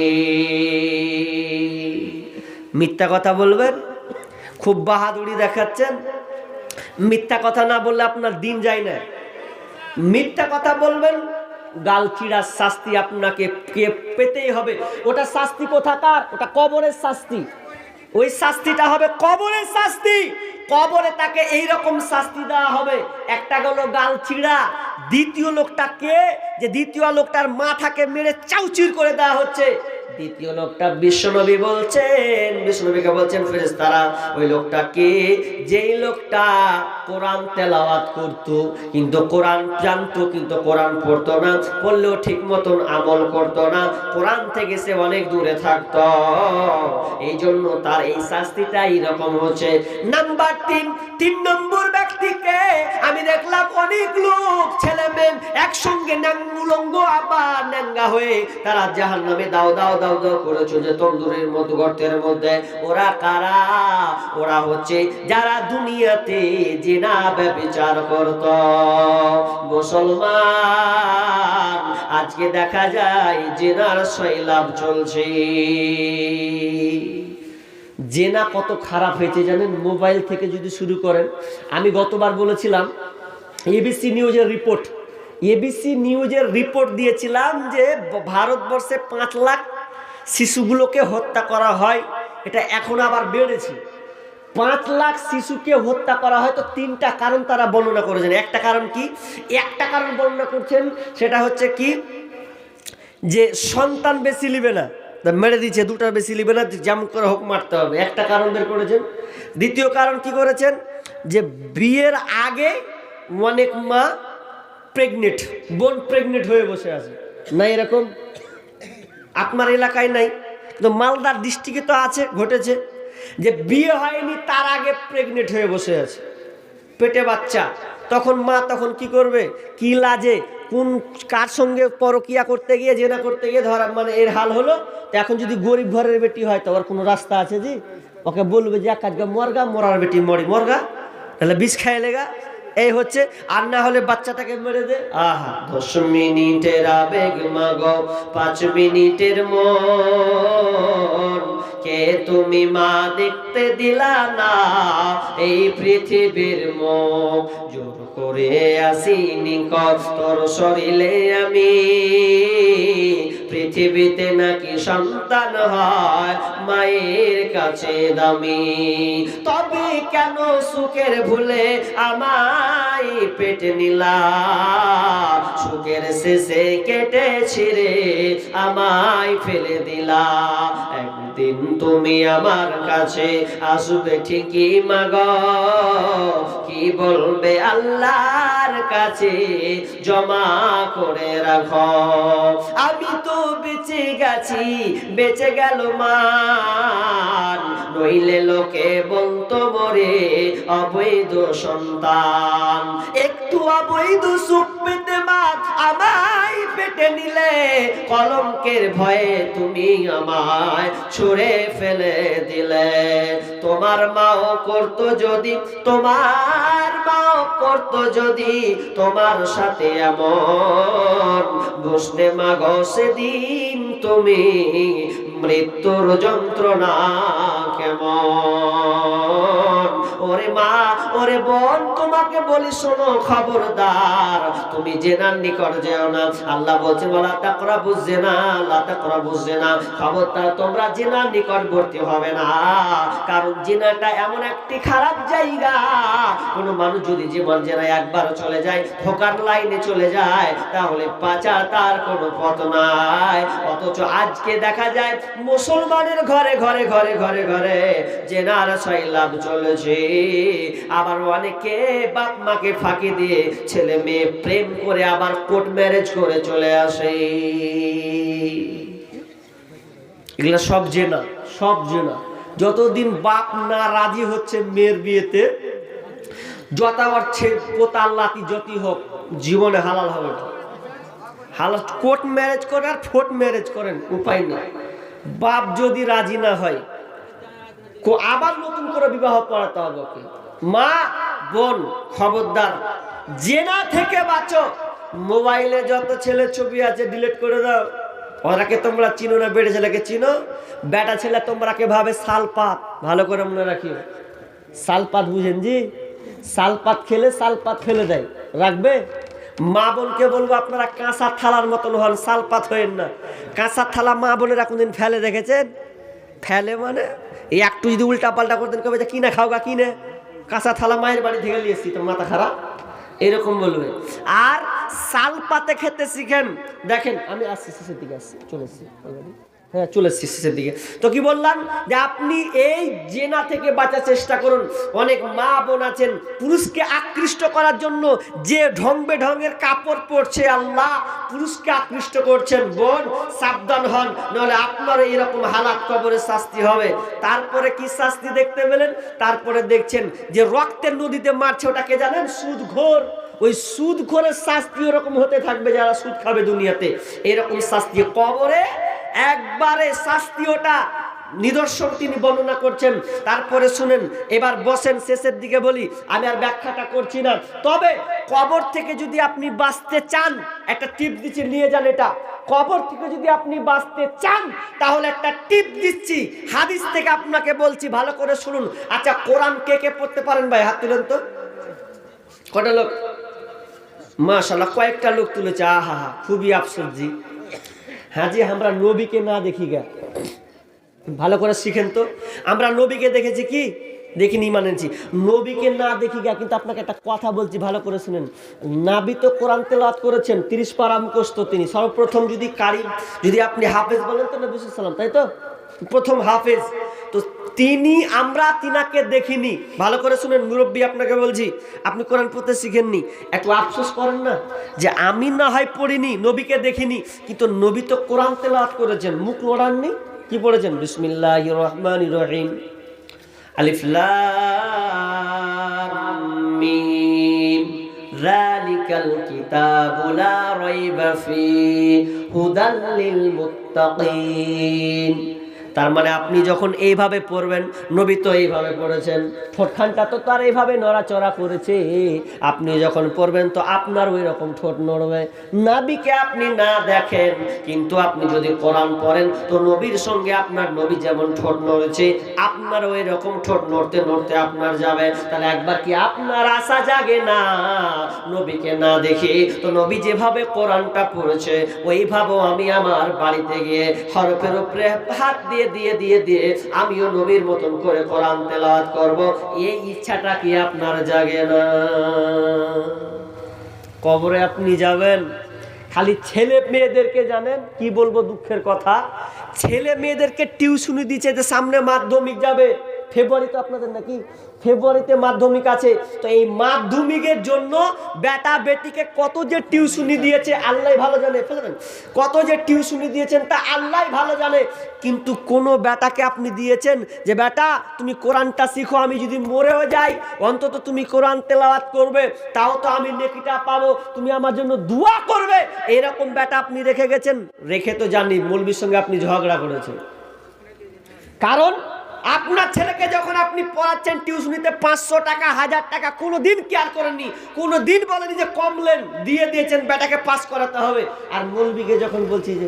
মিথ্যা কথা বলবেন, খুব বাহাদুরি দেখাচ্ছেন। মিথ্যা কথা না বললে আপনার দিন যায় না। মিথ্যা কথা বলবেন, গাল চিড়ার শাস্তি আপনাকে পেতেই হবে। ওটা শাস্তি কোথাকার? ওটা কবরের শাস্তি। ওই শাস্তিটা হবে কবরের শাস্তি। কবরে তাকে এইরকম শাস্তি দেওয়া হবে। একটা গেল গাল চিড়া, দ্বিতীয় লোকটা কে? যে দ্বিতীয় লোকটার মাথাকে মেরে চাউচির করে দেওয়া হচ্ছে। দ্বিতীয় লোকটা বিশ্বনবীকে বলছেন ফেরেশতারা ওই লোকটা কে? যেই লোকটা কোরআন তেলাওয়াত করত, কিন্তু কোরআন জানতো, কিন্তু কোরআন পড়তো না, পড়লেও ঠিক মতন আমল করতো না, কোরআন থেকে সে অনেক দূরে থাকতো। এই জন্য তার এই শাস্তিটা এইরকম হচ্ছে। নাম্বার 3 নম্বর ব্যক্তিকে আমি দেখলাম অনেক লোক ছেলে মেয়ে একসঙ্গে উলঙ্গ আবার ন্যাঙ্গা হয়ে তারা জাহান্নামে দাও দাও দাও দাও করেছে, যে তন্দুরের মধ্যে, গর্তের মধ্যে। ওরা কারা? ওরা হচ্ছে যারা দুনিয়াতে জিনা ব্যভিচার করত। মুসলমান আজকে দেখা যায় জিনার সয়লাভ চলছে। জেনা কত খারাপ হয়েছে জানেন? মোবাইল থেকে যদি শুরু করেন, আমি গতবার বলেছিলাম এবিসি নিউজের রিপোর্ট দিয়েছিলাম যে ভারতবর্ষে 5 লাখ শিশুগুলোকে হত্যা করা হয়। এটা এখন আবার বেড়েছে। 5 লাখ শিশুকে হত্যা করা হয়। তো 3টা কারণ তারা বর্ণনা করেছেন। একটা কারণ কি? একটা কারণ বর্ণনা করছেন, সেটা হচ্ছে কি, যে সন্তান বেশি নিবে না, মেরে দিচ্ছে, 2টার বেশি নিবে না, যেমন করে হোক মারতে হবে। একটা কারণ বের করেছেন। দ্বিতীয় কারণ কি করেছেন? যে বিয়ের আগে অনেক মা বোন প্রেগনেন্ট হয়ে বসে আছে। না এরকম আপনার এলাকায় নাই, কিন্তু মালদার ডিস্ট্রিক্টে তো আছে, ঘটেছে, যে বিয়ে হয়নি তার আগে প্রেগনেন্ট হয়ে বসে আছে, পেটে বাচ্চা। তখন মা তখন কি করবে? কি লাজে কার সঙ্গে পরকিয়া করতে গিয়ে, জেনা করতে গিয়ে ধরা, মানে এর হাল হলো। তো এখন যদি গরিব ঘরের বেটি হয় তো ওর কোনো রাস্তা আছে জি? ওকে বলবে যে এক কাজ মরগা, মরার বেটি মরগা, তাহলে বিষ খাইয়ে লেগা, এই হচ্ছে। আর না হলে বাচ্চাটাকে মেরে দে। আহা, 10 মিনিটের আবেগ মাগো, 5 মিনিটের মন, কে তুমি মা দেখতে দিলা না এই পৃথিবীর মুখ, জোর করে আসি নিকট তোর শরীরে আমি, পৃথিবীতে নাকি সন্তান হয় মায়ের কাছে দামি। তবে কেন সুখের ভুলে আমায় পেটে নিলা, সুখের শেষে কেটে ছিঁড়ে আমায় ফেলে দিলা। একদিন তুমি আমার কাছে আসবে ঠিকই মাগো, কি বলবে আল্লাহর কাছে জমা করে রাখো। আমি তো বেঁচে গেছি, বেঁচে গেল মান, নইলে লোকে বলতো মরে অবৈধ সন্তান। একটু অবৈধ সুখ পেতে মা আমায় পেটে নিলে, কলঙ্কের ভয়ে তুমি আমায় ছুঁড়ে ফেলে দিলে। তোমার মাও করতো যদি, তোমার মাও করতো যদি তোমার সাথে এমন, বুঝতে মাগো সেদিন তুমি মৃত্যুর যন্ত্রণা কেমন। ওরে মা, ওরে বোন, তোমাকে বলি শোনো খবরদার, তুমি জেনার নিকট যেও না। আল্লাহ বলছে ওয়ালা তাকরাবুজ জিনা, লা তাকরাবুজ জিনা, খবরদার তোমরা জিনার নিকটবর্তী হবে না। কারণ জিনাটা এমন একটি খারাপ জায়গা, কোন মানুষ যদি জীবন জেনায় একবার চলে যায়, ধোকার লাইনে চলে যায়, তাহলে বাঁচার তার কোনো পথ নাই। অথচ আজকে দেখা যায় মুসলমানের ঘরে ঘরে ঘরে ঘরে ঘরে জেনার সয়লাভ চলেছে। আবার অনেকে বাপ মাকে ফাঁকি দিয়ে ছেলে মেয়ে প্রেম করে আবার কোর্ট ম্যারেজ করে চলে আসে। এগুলা সব জেনা, সব জেনা। যতদিন বাপ না রাজি হচ্ছে মেয়ের বিয়েতে, যত অর্থে পোতা লাতি যতই হোক, জীবনে হালাল হবে না। হালাল কোর্ট ম্যারেজ করে আর ফোর্ট ম্যারেজ করেন, উপায় নেই। বাপ যদি রাজি না হয়, আবার নতুন করে বিবাহ করাতে হবে ওকে। মা বোন খবরদার, জেনা থেকে বাঁচো। মোবাইলে যত ছেলে ছবি আছে ডিলিট করে দাও। ওরাকে তোমরা চিনো না, বেড়ে ছেলেকে চিনো? বেটা ছেলে তোমরাকে ভাবে শালপাত, ভালো করে মনে রাখিও। শালপাত বুঝেন জি? শালপাত খেলে শালপাত ফেলে দেয়, রাখবে? মা বোনকে বলবো আপনারা কাঁচা থালার মতন হন, শালপাত হয়েন না। কাঁচা থালা মা বোনেরা কোনদিন ফেলে দেখেছেন? ফেলে মানে এই একটু যদি উল্টা পাল্টা করতেন, কবে যে কিনে খাও গা, কিনে কাঁচা থালা মায়ের বাড়ি থেকে নিয়ে এসছি, তো মাথা খারাপ, এরকম বলবে। আর শাল পাতে খেতে শিখেন। দেখেন আমি আসছি শেষের দিকে, আসছি, চলে এসছি, হ্যাঁ চলে এসছি শেষের দিকে। তো কি বললাম যে আপনি এই জেনা থেকে বাঁচার চেষ্টা করুন। অনেক মা বোন আছেন পুরুষকে আকৃষ্ট করার জন্য যে ঢং বেঢঙের কাপড় পরছে, আল্লাহ পুরুষকে আকৃষ্ট করছেন। বোন সাবধান হন, নাহলে আপনারও এরকম হালাত, কবরে শাস্তি হবে। তারপরে কি শাস্তি দেখতে পেলেন? তারপরে দেখছেন যে রক্তের নদীতে মারছে, ওটাকে জানেন? সুদখোর। ওই সুদখোরের শাস্তি ওরকম হতে থাকবে যারা সুদ খাবে দুনিয়াতে, এরকম শাস্তি কবরে একবারে শাস্তি, ওটা নিদর্শন তিনি বর্ণনা করছেন। তারপরে শুনেন, এবার বসেন, শেষের দিকে বলি, আমি আর ব্যাখ্যাটা করছি না। তবে কবর থেকে যদি আপনি বাঁচতে চান, একটা টিপ দিচ্ছি, নিয়ে যান এটা। কবর থেকে যদি আপনি বাঁচতে চান, তাহলে একটা টিপ দিচ্ছি, হাদিস থেকে আপনাকে বলছি, ভালো করে শুনুন। আচ্ছা, কোরআন কে কে পড়তে পারেন ভাই? হাত তুলেন তো। কটা লোক? মাশাআল্লাহ, কয়েকটা লোক তুলেছে। আহা হা, খুবই আফসোস জি। হ্যাঁ জি, আমরা নবীকে না দেখি গা, ভালো করে শিখেন তো। আমরা নবীকে দেখেছি কি? দেখিনি, মানেছি নবীকে না দেখি গা। কিন্তু আপনাকে একটা কথা বলছি, ভালো করে শুনেন। নবী তো কোরআন তেলাওয়াত করেছেন, 30 পারা মুখস্থ তিনি। সর্বপ্রথম যদি কারি, যদি আপনি হাফেজ বলেন তো নবী সাল্লাল্লাহু আলাইহি ওয়াসাল্লাম, তাই তো? প্রথম হাফেজ তো তিনি, আমরা তিনাকে দেখিনি। ভালো করে শুনেন, মুরব্বী আপনাকে বলছি, আপনি কোরআন পড়তে শিখেননি, একটু আফসোস করেন না যে আমি না হয় পড়িনি, নবীকে দেখিনি, কিন্তু নবী তো কোরআন তেলাওয়াত করেছেন, মুখ লড়াননি। কি পড়েছেন? বিসমিল্লাহির রহমানির রহিম, আলিফ লাম মিম, যালিকাল কিতাবু লা রাইবা ফীহি হুদাল লিল মুত্তাকিন। তার মানে আপনি যখন এইভাবে পড়বেন, নবী তো এইভাবে পড়েছেন, ঠোঁটখানটা তো তার এইভাবে নড়াচড়া করেছে, আপনি যখন পড়বেন তো আপনার ওই রকম ঠোঁট নড়বে। নবীকে আপনি না দেখেন, কিন্তু আপনি যদি কোরআন পড়েন তো নবীর সঙ্গে আপনার নবী যেমন ঠোঁট নড়েছে, আপনার ওই রকম ঠোঁট নড়তে নড়তে আপনার যাবে। তাহলে একবার কি আপনার আশা জাগে না নবীকে না দেখে? তো নবী যেভাবে কোরআনটা পড়েছে ওইভাবে আমি আমার বাড়িতে গিয়ে হরফের উপরে হাত দিয়ে দিয়ে দিয়ে দিয়ে আমিও নবীর মতন করে কোরআন তেলাওয়াত করব, এই ইচ্ছাটা কি আপনার জাগে না? কবরে আপনি যাবেন, খালি ছেলে মেয়েদেরকে জানেন কি বলবো দুঃখের কথা, ছেলে মেয়েদেরকে টিউশনি দিচ্ছে যে সামনে মাধ্যমিক যাবে, ফেব্রুয়ারিতে আপনাদের নাকি ফেব্রুয়ারিতে মাধ্যমিক আছে, তো এই মাধ্যমিকের জন্য বেটা বেটিকে কত যে টিউশনি দিয়েছে আল্লাহ ভালো জানে, কত যে টিউশনি দিয়েছেন তা আল্লাহ ভালো জানে। কিন্তু কোন বেটাকে আপনি দিয়েছেন যে বেটা তুমি কোরআনটা শিখো, আমি যদি মরেও যাই অন্তত তুমি কোরআন তেলাওয়াত করবে, তাও তো আমি নেকিটা পাবো, তুমি আমার জন্য দোয়া করবে, এরকম বেটা আপনি রেখে গেছেন? রেখে তো জানি মৌলবীর সঙ্গে আপনি ঝগড়া করেছেন। কারণ আপনার ছেলেকে যখন আপনি পড়াচ্ছেন টিউশনিতে 500 টাকা 1000 টাকা কোনোদিন কেয়ার করেননি, কোনোদিন বলেনি যে কমলেন দিয়ে দিয়েছেন বেটাকে পাস করাতে হবে। আর মৌলবীকে যখন বলছি যে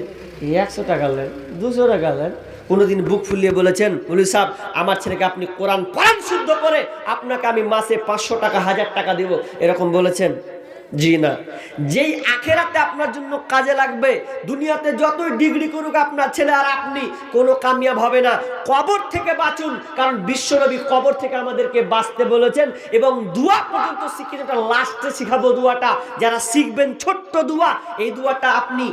100 টাকা নেন 200 টাকা নেন, কোনোদিন বুক ফুলিয়ে বলেছেন মৌলবী সাহেব আমার ছেলেকে আপনি কোরআন পড়ান শুদ্ধ করে, আপনাকে আমি মাসে 500 টাকা 1000 টাকা দেব, এরকম বলেছেন? জি না। যেই আখেরাতে আপনার জন্য কাজে লাগবে, দুনিয়াতে যতই ডিগ্রি করুক আপনার ছেলে আর আপনি, কোনো কামিয়াব হবে না। কবর থেকে বাঁচুন, কারণ বিশ্বনবী কবর থেকে আমাদেরকে বাঁচতে বলেছেন এবং দোয়া পর্যন্ত শিখিয়ে, লাস্টে শিখাবো দোয়াটা, যারা শিখবেন ছোট্ট দোয়া, এই দোয়াটা আপনি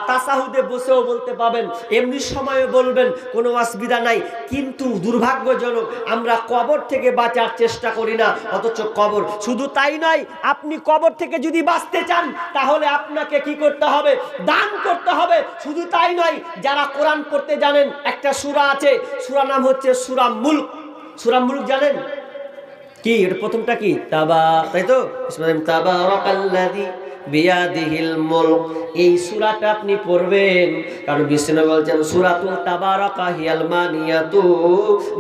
তাসাহুদে বসেও বলতে পাবেন, এমনি সময়ে বলবেন, কোনো অসুবিধা নাই। কিন্তু দুর্ভাগ্যজনক আমরা কবর থেকে বাঁচার চেষ্টা করি না, অথচ কবর। শুধু তাই নয়, আপনি কবর থেকে যদি বাঁচতে চান তাহলে আপনাকে কি করতে হবে? দান করতে হবে। শুধু তাই নয়, যারা কোরআন পড়তে জানেন, একটা সূরা আছে, সূরা নাম হচ্ছে সূরা মুলক। সূরা মুলক জানেন কি? এটা প্রথমটা কি? তাই তো, তাবারাকাল্লাযী বিয়াদিহিল মুলক। এই সূরাটা আপনি পড়বেন, কারণ বিষ্ণু বলছেন সূরাতুল তাবারাকা হিয়াল মানিয়াতু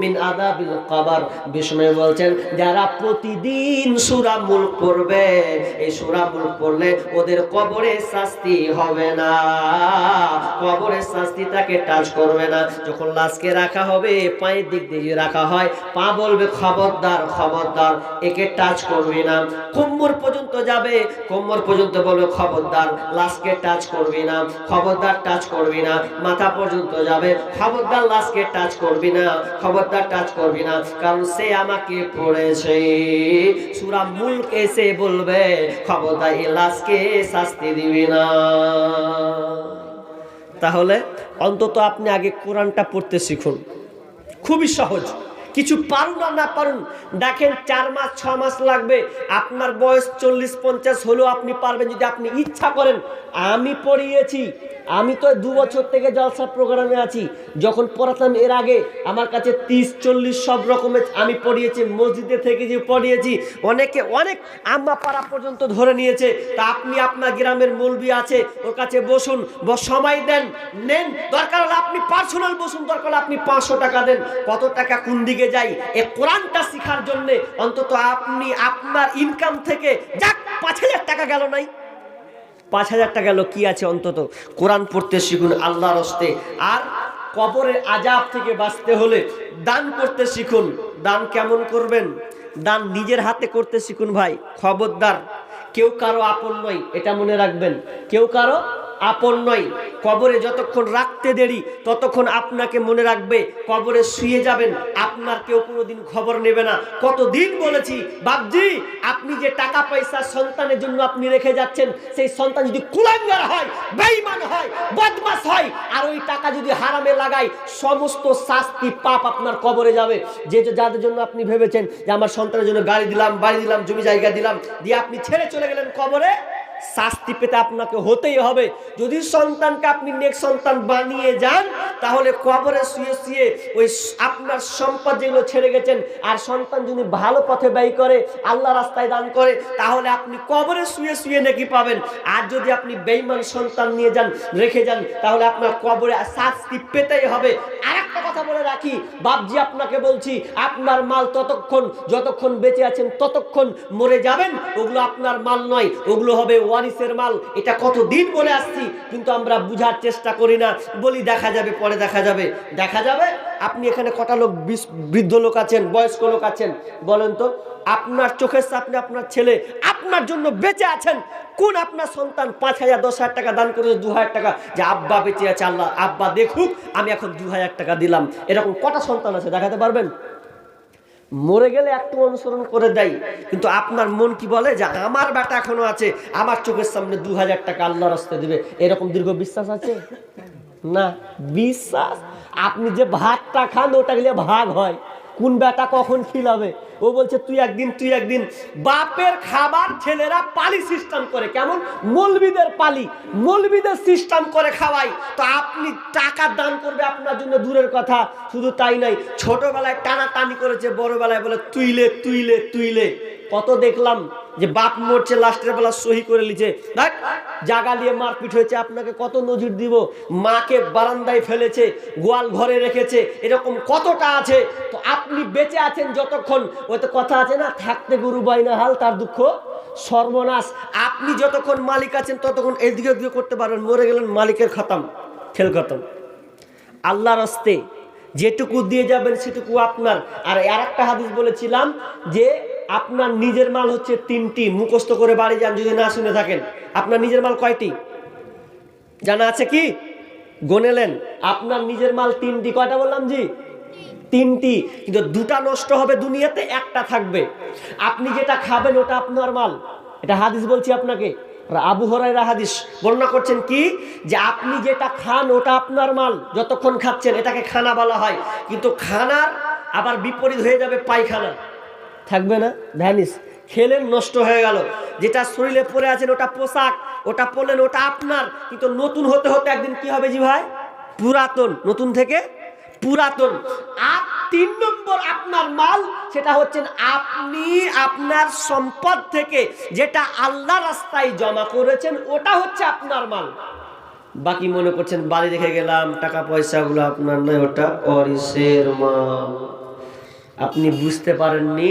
মিন আযাবিল কবর। বিষ্ণু বলছেন যারা প্রতিদিন সূরা মুলক পড়বে, এই সূরা মুলক পড়লে ওদের কবরে শাস্তি হবে না, কবরের শাস্তি তাকে টাচ করবে না। যখন লাশকে রাখা হবে পায়ের দিক দিয়ে রাখা হয়, পা বলবে খবরদার খবরদার একে টাচ করবি না। কোমর পর্যন্ত যাবে, কোমর পর্যন্ত বলবে খবরদার লাশকে টাচ করবি না, খবরদার টাচ করবি না। মাথা পর্যন্ত যাবে, খবরদার লাশকে টাচ করবি না, খবরদার টাচ করবি না, কারণ সে আমাকে পড়েছে। সূরা মুলক এসে বলবে খবরদার এই লাশকে শাস্তি দিবি না। তাহলে অন্তত আপনি আগে কোরআনটা পড়তে শিখুন, খুবই সহজ। কিছু পারুন আর না পারুন, দেখেন 4 মাস 6 মাস লাগবে, আপনার বয়স 40-50 হলেও আপনি পারবেন যদি আপনি ইচ্ছা করেন। আমি পড়িয়েছি, আমি তো 2 বছর থেকে জলসা প্রোগ্রামে আছি, যখন পড়াতাম এর আগে আমার কাছে 30-40 সব রকমের আমি পড়িয়েছি, মসজিদে থেকে যে পড়িয়েছি, অনেকে অনেক আম্মা পাড়া পর্যন্ত ধরে নিয়েছে। তা আপনি আপনার গ্রামের মৌলবি আছে ওর কাছে বসুন, সময় দেন, নেন, দরকার হলে আপনি পার্সোনাল বসুন, দরকার হলে আপনি 500 টাকা দেন। কত টাকা কোন দিকে যাই এই কোরআনটা শেখার জন্য? অন্তত আপনি আপনার ইনকাম থেকে যাক 5000 টাকা গেল, নাই 5000 টাকা গেল, কি আছে? অন্তত কোরআন পড়তে শিখুন আল্লাহর হস্তে। আর কবরের আযাব থেকে বাঁচতে হলে দান করতে শিখুন। দান কেমন করবেন? দান নিজের হাতে করতে শিখুন ভাই। খবরদার কেউ কারো আপন নয়, এটা মনে রাখবেন, কেউ কারো আপন নয়। কবরে যতক্ষণ রাখতে দেরি ততক্ষণ আপনাকে মনে রাখবে, কবরে শুয়ে যাবেন আপনার কেউ কোনোদিন খবর নেবে না। কতদিন বলেছি বাপজি, আপনি যে টাকা পয়সা সন্তানের জন্য আপনি রেখে যাচ্ছেন, সেই সন্তান যদি কুলাঙ্গার হয়, বেঈমান হয়, বদমাশ হয়, আর ওই টাকা যদি হারামে লাগায়, সমস্ত শাস্তি পাপ আপনার কবরে যাবে। যে যাদের জন্য আপনি ভেবেছেন যে আমার সন্তানের জন্য গাড়ি দিলাম, বাড়ি দিলাম, জমি জায়গা দিলাম, দিয়ে আপনি ছেড়ে চলে গেলেন কবরে, শাস্তি পেতে আপনাকে হতেই হবে। যদি সন্তানকে আপনি নেক্সট সন্তান বানিয়ে যান, তাহলে কবরে শুয়ে শুয়ে ওই আপনার সম্পদ যেগুলো ছেড়ে গেছেন, আর সন্তান যদি ভালো পথে ব্যয় করে, আল্লাহ রাস্তায় দান করে, তাহলে আপনি কবরে শুয়ে শুয়ে নেকি পাবেন। আর যদি আপনি বেঈমান সন্তান নিয়ে যান, রেখে যান, তাহলে আপনার কবরে শাস্তি পেতেই হবে। আর কথা বলে রাখি, বাপজি আপনাকে বলছি, আপনার মাল ততক্ষণ যতক্ষণ বেঁচে আছেন ততক্ষণ, মরে যাবেন ওগুলো আপনার মাল নয়, ওগুলো হবে ওয়ারিসের মাল। এটা কতদিন বলে আসছি, কিন্তু আমরা বুঝার চেষ্টা করি না, বলি দেখা যাবে, পরে দেখা যাবে। দেখা যাবে? আপনি এখানে কটা লোক বৃদ্ধ লোক আছেন, বয়স্ক লোক আছেন, বলেন তো আপনার চোখের সামনে আপনার ছেলে আপনার জন্য বেঁচে আছেন, কোন আপনার সন্তান 5,000 10,000 টাকা দান করেছে, 2,000 টাকা, যে আব্বা বেঁচে আছে, আল্লাহ আব্বা দেখুক আমি এখন 2,000 টাকা দিলাম, এরকম কটা সন্তান আছে দেখাতে পারবেন? মরে গেলে একটু অনুসরণ করে দেয়, কিন্তু আপনার মন কি বলে যে আমার বেটা এখনো আছে, আমার চোখের সামনে 2,000 টাকা আল্লাহর রাস্তায় দিবে, এরকম দীর্ঘ বিশ্বাস আছে না? বিশ্বাস, আপনি যে ভাতটা খান ওটা গেলে ভাগ হয়, কোন বেটা কখন খিলাবে। ও বলছে তুই একদিন। বাপের খাবার ছেলেরা পালি সিস্টেম করে, কেমন? মৌলবীদের পালি, মৌলবীদের সিস্টেম করে খাওয়াই, তো আপনি টাকা দান করবে আপনার জন্য দূরের কথা। শুধু তাই নাই, ছোটবেলায় টানাটানি করেছে, বড়বেলায় বলে তুইলে। কত দেখলাম যে বাপ মরছে, লাস্টের বেলা সহি করে লিছে, জাগা নিয়ে মারপিট হয়েছে। আপনাকে কত নজির দিব, মাকে বারান্দায় ফেলেছে, গোয়াল ঘরে রেখেছে, এরকম কতটা আছে। তো আপনি বেঁচে আছেন যতক্ষণ, ওই তো কথা আছে না, থাকতে গরু বাইনা হাল তার দুঃখ সর্বনাশ। আপনি যতক্ষণ মালিক আছেন ততক্ষণ এদিকে ওদিকে করতে পারবেন, মরে গেলেন মালিকের খতম, খেল খতম। আল্লাহর রাস্তে যেটুকু দিয়ে যাবেন সেটুকু আপনার। আর একটা হাদিস বলেছিলাম যে আপনার নিজের মাল হচ্ছে 3টি, মুখস্থ করে বাড়ি যান যদি না শুনে থাকেন। আপনার নিজের মাল কয়টি জানা আছে কি? গনেলেন, আপনার নিজের মাল 3টি। কয়টা বললাম জি? 3টি, কিন্তু 2টা নষ্ট হবে দুনিয়াতে, একটা থাকবে। আপনি যেটা খাবেন ওটা আপনার মাল, এটা হাদিস বলছি আপনাকে। আবু হুরায়রা হাদিস বর্ণনা করছেন কি, যে আপনি যেটা খান ওটা আপনার মাল, যতক্ষণ খাচ্ছেন, এটাকে খানা বলা হয়। কিন্তু খানার আবার বিপরীত হয়ে যাবে পায়খানা, থাকবে না, ভ্যানিস, খেলেন নষ্ট হয়ে গেল। যেটা শরীরে পরে আছেন ওটা পোশাক, ওটা পরলেন ওটা আপনার, কিন্তু নতুন হতে হতে একদিন কি হবে জি ভাই? পুরাতন, নতুন থেকে পুরাতন। আর 3 নম্বর আপনার মাল, সেটা হচ্ছেন আপনি আপনার সম্পদ থেকে যেটা আল্লাহ রাস্তায় জমা করেছেন, ওটা হচ্ছে আপনার মাল। বাকি মনে করছেন বাড়ি রেখে গেলাম, টাকা পয়সাগুলো আপনার নয়, ওটা ওয়ারিসের মাল। আপনি বুঝতে পারেননি,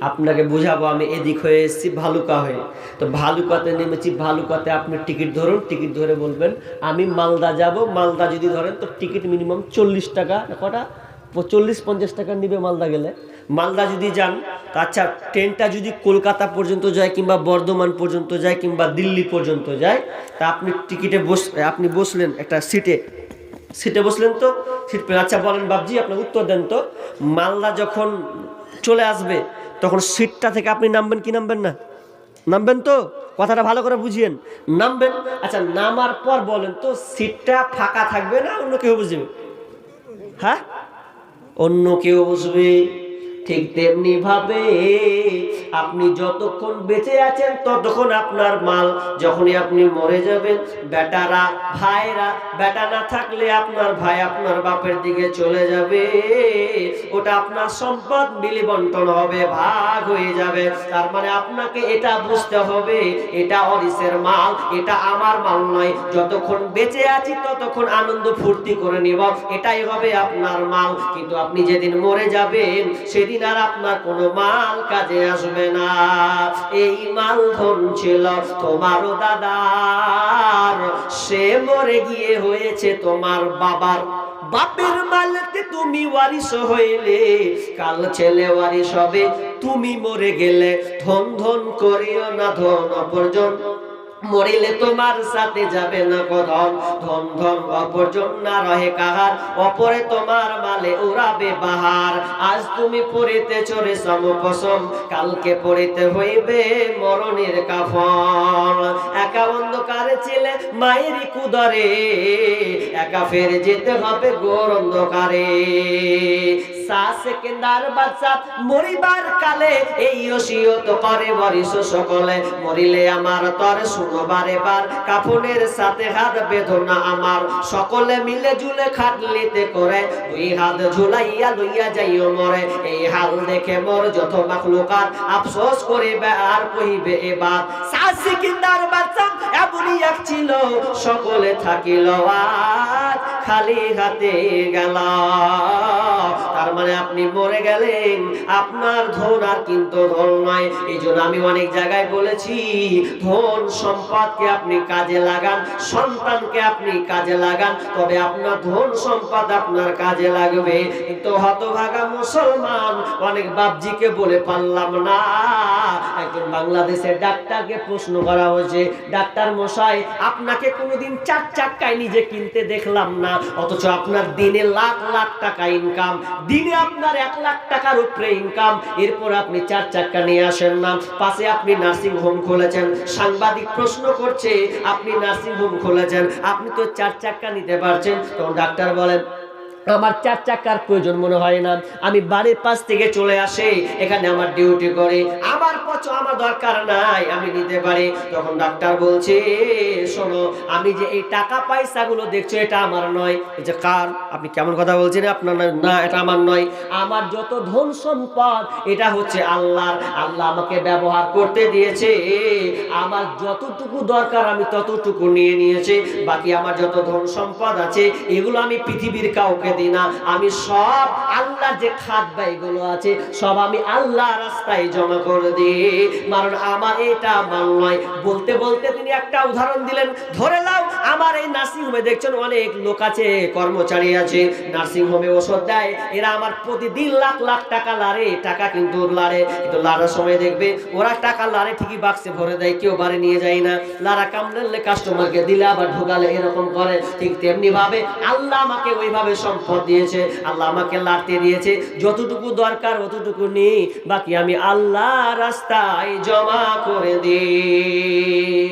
আপনাকে বুঝাবো। আমি এদিক হয়ে এসেছি ভালুকা হয়ে, তো ভালুকাতে নেমেছি। ভালুকাতে আপনি টিকিট ধরুন, টিকিট ধরে বলবেন আমি মালদা যাব। মালদা যদি ধরেন তো টিকিট মিনিমাম 40 টাকা, কটা 40-50 টাকা নিবে মালদা গেলে। মালদা যদি যান তো আচ্ছা, ট্রেনটা যদি কলকাতা পর্যন্ত যায়, কিংবা বর্ধমান পর্যন্ত যায়, কিংবা দিল্লি পর্যন্ত যায়, তা আপনি টিকিটে আপনি বসলেন একটা সিটে বসলেন, তো সিট পেয়ে। আচ্ছা বলেন বাবজি, আপনার উত্তর দেন তো, মালদা যখন চলে আসবে তখন সিটটা থেকে আপনি নামবেন কি নামবেন না? নামবেন তো, কথাটা ভালো করে বুঝিয়েন, নামবেন। আচ্ছা নামার পর বলেন তো, সিটটা ফাঁকা থাকবে না অন্য কেউ বসবে? হ্যাঁ, অন্য কেউ বসবে। ঠিক তেমনি ভাবে আপনি যতক্ষণ বেঁচে আছেন ততক্ষণ আপনার মাল, যখনই আপনি মরে যাবেন, বেটারা ভাইরা, বেটা না থাকলে আপনার ভাই আপনার বাপের দিকে চলে যাবে, ওটা আপনার সম্পদ মিলি বন্টন হবে, ভাগ হয়ে যাবে। তার মানে আপনাকে এটা বুঝতে হবে, এটা ওয়ারিসের মাল, এটা আমার মাল নয়। যতক্ষণ বেঁচে আছি ততক্ষণ আনন্দ ফুর্তি করে নিব, এটাই হবে আপনার মাল। কিন্তু আপনি যেদিন মরে যাবেন সেদিন আর আপনার কোনো মাল কাজে আসবে না। এই মাল ধন ছিল তোমারও দাদার, সে মরে গিয়ে হয়েছে তোমার বাবার। বাপের মালকে তুমি ওয়ারিস হইলে, কাল ছেলে ওয়ারিস হবে। তুমি মরে গেলে ধন ধন করিও না, ধন অপরজন, মরিলে তোমার সাথে যাবে না ধন। ধন ধন অপরজন না রহে কাহার, অপরে তোমার মালে উড়াবে বাহার। আজ তুমি পড়িতে চড়ে সমপসম, কালকে পড়িতে হইবে মরণের কাফন। একা অন্ধকারে ছিলে মায়েরই কুদরে, একা ফেরে যেতে হবে ঘোর অন্ধকারে। সেকেন্ডার বাচ্চা মরিবার কালে এই ওসিয়ত করে ওয়ারিস সকলে, মরিলে আমার তরে শুনবার এবার, কাফনের সাথে হাত বেদনা আমার, সকলে মিলে ঝুলে খাটলিতে করে, 2 হাত ঝুলাইয়া লইয়া যাইও মরে। এই হাল দেখে মোর যত মাখলুকাত আফসোস করিবে আর কহিবে এবার, সেকেন্ডার বাচ্চা এমনই এক ছিল, সকলে থাকিল আজ খালি হাতে গেলাম। তার মানে আপনি মরে গেলেন, আপনার ধন আর কিন্তু ধন নয়। এই জন্য আমি অনেক জায়গায় বলেছি, ধন সম্পদকে আপনি কাজে লাগান, সন্তানকে আপনি কাজে লাগান, তবে আপনার ধন সম্পদ আপনার কাজে লাগবে। কিন্তু হতভাগা মুসলমান অনেক বাপজিকে বলে পারলাম না। একজন বাংলাদেশের ডাক্তারকে প্রশ্ন করা হয়েছে, ডাক্তার মশাই আপনাকে কোনোদিন 4 চাক্কায় নিজে কিনতে দেখলাম না, অথচ আপনার দিনে লাখ লাখ টাকা ইনকাম, দিনে আপনার 1 লাখ টাকার উপরে ইনকাম, এরপর আপনি 4 চাক্কা নিয়ে আসেন না। পাশে আপনি নার্সিং হোম খুলেছেন, সাংবাদিক প্রশ্ন করছে আপনি নার্সিং হোম খুলেছেন, আপনি তো 4 চাক্কা নিতে পারছেন। তখন ডাক্তার বলেন আমার 4 চাকার প্রয়োজন মনে হয় না, আমি বাড়ির পাশ থেকে চলে আসি, এখানে আমার ডিউটি করে, আমার আমার দরকার নাই, আমি নিতে পারি। তখন ডাক্তার বলছে শোনো, আমি যে এই টাকা পয়সাগুলো দেখছো এটা আমার নয়। এই যে কার, আপনি কেমন কথা বলছেন, আপনার না, এটা আমার নয়। আমার যত ধন সম্পদ এটা হচ্ছে আল্লাহর, আল্লাহ আমাকে ব্যবহার করতে দিয়েছে, আমার যতটুকু দরকার আমি ততটুকু নিয়ে নিয়েছি, বাকি আমার যত ধন সম্পদ আছে এগুলো আমি পৃথিবীর কাউকে দিই না, আমি সব আল্লাহ যে খাত ব্যয়গুলো আছে সব আমি আল্লাহ রাস্তায় জমা করে দিই, কারণ আমার এটা আমার নয়। বলতে বলতে তিনি একটা উদাহরণ দিলেন, ধরে নাও আমার এই নার্সিং হোমে দেখছেন অনেক লোক আছে, কর্মচারী আছে, নার্সিং হোমে ওষুধ দেয়, এরা আমার প্রতিদিন লাখ লাখ টাকা লাড়ে, টাকা কিন্তু লাড়ে, কিন্তু লাড়ার সময় দেখবে ওরা টাকা লাড়ে ঠিকই বাক্সে ভরে দেয়, কেউ বাড়ি নিয়ে যায় না, লাড়া কামড়ালে কাস্টমারকে দিলে আবার ঢোকালে এরকম করে। ঠিক তেমনি ভাবে আল্লাহ আমাকে ওইভাবে সম্পদ দিয়েছে, আল্লাহ আমাকে লাড়তে দিয়েছে, যতটুকু দরকার অতটুকু নেই, বাকি আমি আল্লাহ রাস্তায় জমা করে দিই।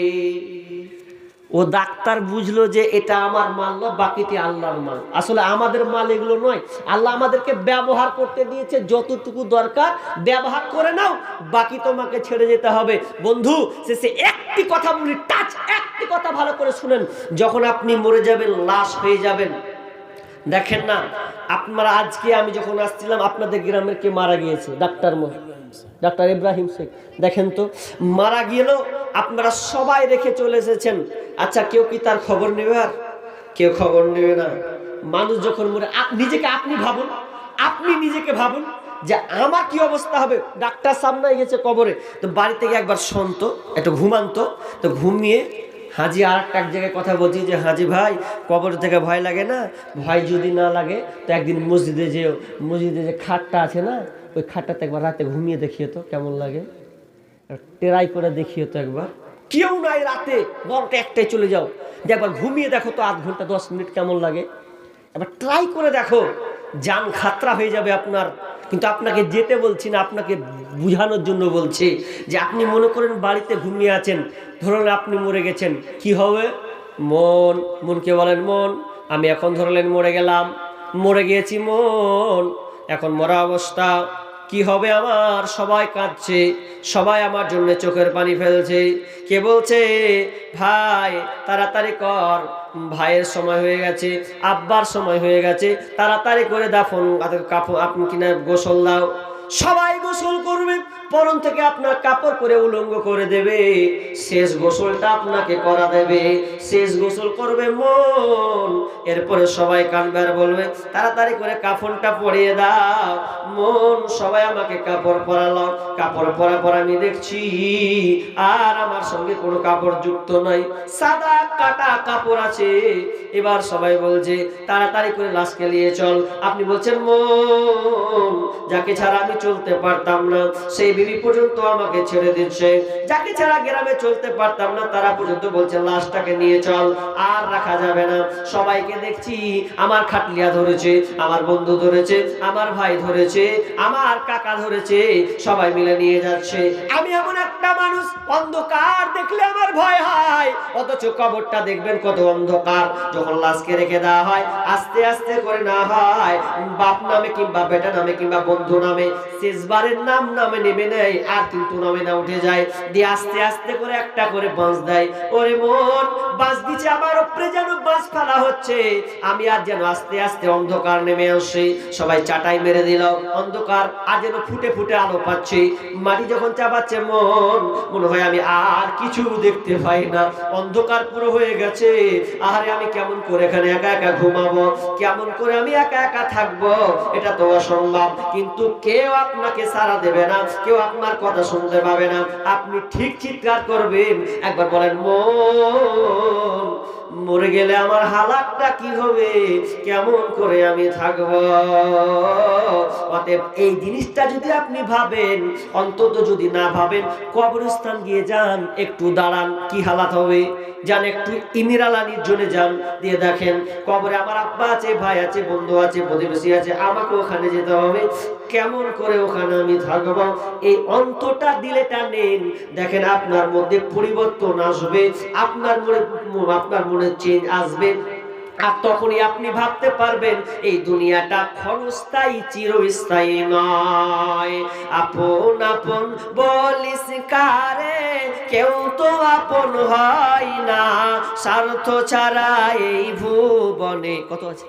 ও ডাক্তার বুঝলো যে এটা আমার মাল না, বাকিটি আল্লাহর মাল। আসলে আমাদের মাল এগুলো নয়, আল্লাহ আমাদেরকে ব্যবহার করতে দিয়েছে, যতটুকু দরকার ব্যবহার করে নাও, বাকি তোমাকে ছেড়ে যেতে হবে। বন্ধু শেষে একটি কথা বলি, একটি কথা ভালো করে শুনেন, যখন আপনি মরে যাবেন, লাশ হয়ে যাবেন, দেখেন না আপনারা, আজকে আমি যখন আসছিলাম আপনাদের গ্রামের কে মারা গিয়েছে, ডাক্তার ইব্রাহিম শেখ, দেখেন তো মারা গেল, আপনারা সবাই রেখে চলে এসেছেন, আচ্ছা কেউ কি তার খবর নেবে? আর কেউ খবর নেবে না। মানুষ যখন মরে, নিজেকে আপনি ভাবুন, আপনি নিজেকে ভাবুন যে আমার কি অবস্থা হবে। ডাক্তার সামনে গেছে কবরে, তো বাড়ি থেকে একবার শুনতো, একটু ঘুমানতো, তো ঘুমিয়ে হাজি আর এক জায়গায় কথা বলছি যে হাজি ভাই কবর থেকে ভয় লাগে না? ভয় যদি না লাগে তো একদিন মসজিদে যে খাটটা আছে না, ওই খাটটাতে একবার রাতে ঘুমিয়ে দেখিয়ে তো কেমন লাগে, ট্রাই করে দেখিয়ে তো একবার। কেউ নাই রাতে, বড়টা একটাই চলে যাও, যে একবার ঘুমিয়ে দেখো তো 8 ঘন্টা 10 মিনিট কেমন লাগে, একবার ট্রাই করে দেখো, জান খাতরা হয়ে যাবে আপনার। কিন্তু আপনাকে যেতে বলছি না, আপনাকে বুঝানোর জন্য বলছি যে আপনি মনে করেন বাড়িতে ঘুমিয়ে আছেন, ধরুন আপনি মরে গেছেন, কি হবে? মনকে বলেন, মন আমি এখন ধরলেন মরে গেলাম, মরে গিয়েছি মন, এখন মরা অবস্থা, কি হবে আমার? সবাই কাঁদছে, সবাই আমার জন্য চোখের পানি ফেলছে, কে বলছে ভাই তাড়াতাড়ি কর, ভাইয়ের সময় হয়ে গেছে, আব্বার সময় হয়ে গেছে, তাড়াতাড়ি করে দাফন কাপড় আপনি কিনা গোসল দাও। সবাই গোসল করবে, পরন থেকে আপনার কাপড় পরে উলঙ্গ করে দেবে, শেষ গোসলটা আপনাকে করা দেবে, শেষ গোসল করবে মন। এরপরে সবাই কাঁদবে আর বলবে তাড়াতাড়ি করে কাফনটা পরিয়ে দাও। মন সবাই আমাকে কাপড় পরালো, কাপড় পরা পর আমি দেখছি আর আমার সঙ্গে কোনো কাপড় যুক্ত নাই, সাদা কাটা কাপড় আছে। এবার সবাই বলছে তাড়াতাড়ি করে লাশকে নিয়ে চল। আপনি বলছেন মন যাকে ছাড়া আমি চলতে পারতাম না সেই বিবি পর্যন্ত আমাকে ছেড়ে দিচ্ছে, যাকে ছাড়া গ্রামে চলতে পারতাম না তারা পর্যন্ত বলছে লাশটাকে নিয়ে চল, আর রাখা যাবে না। সবাইকে দেখছি, আমার খাটলিয়া ধরেছে, আমার বন্ধু ধরেছে, আমার ভাই ধরেছে, আমার কাকা ধরেছে, সবাই মিলে নিয়ে যাচ্ছে। আমি এমন একটা মানুষ, অন্ধকার দেখলে আমার ভয় হয়, অথচ কবরটা দেখবেন কত অন্ধকার। যখন লাশকে রেখে দেওয়া হয় আস্তে আস্তে করে না হয়, বাপ নামে কিংবা বেটা নামে কিংবা বন্ধু নামে শেষবারের নাম নামে নেবে নেয় আর কিন্তু নমিনা উঠে যায়, দিয়ে আস্তে আস্তে করে একটা করে বাঁশ দেয়। ওরে মন, বাঁশ দিচ্ছে আমার উপরে যেন বাঁশ ফেলা হচ্ছে, আমি আর যেন আস্তে আস্তে অন্ধকার নেমে আসে। সবাই চাটাই মেরে দিল, অন্ধকার আর যেন ফুটে ফুটে আলো পাচ্ছে। মাটি যখন চাপাচ্ছে মনে হয় আমি আর কিছু দেখতে পাই না, অন্ধকার পুরো হয়ে গেছে। আহারে আমি কেমন করে এখানে একা একা ঘুমাবো, কেমন করে আমি একা একা থাকবো, এটা তো অসম্ভব। কিন্তু কেউ আপনাকে সাড়া দেবে না, কেউ আপনার কথা শুনতে পাবে না। আপনি ঠিক চিৎকার করবেন, একবার বলেন মন, মরে গেলে আমার হালাতটা কি হবে, কেমন করে আমি থাকবো। অতএব এই জিনিসটা যদি আপনি ভাবেন, অন্তত যদি না ভাবেন, কবরস্থান গিয়ে যান, একটু দাঁড়ান, কি হালাত হবে। যান একটু ইমিরালানির জন্য যান, দিয়ে দেখেন কবরে আমার আব্বা আছে, ভাই আছে, বন্ধু আছে, প্রতিবেশী আছে, আমাকে ওখানে যেতে হবে, কেমন করে ওখানে আমি থাকবো। এই অন্তটা দিলেটা নেন, দেখেন আপনার মধ্যে পরিবর্তন আসবে, আপনার মনে চেঞ্জ আসবে। আর তখনই আপনি ভাবতে পারবেন এই দুনিয়াটা ক্ষণস্থায়ী, চিরস্থায়ী নয়। আপন আপন বলিস কারে, কেউ তো আপন হয় না, স্বার্থ ছাড়া এই ভুবনে কত আছে।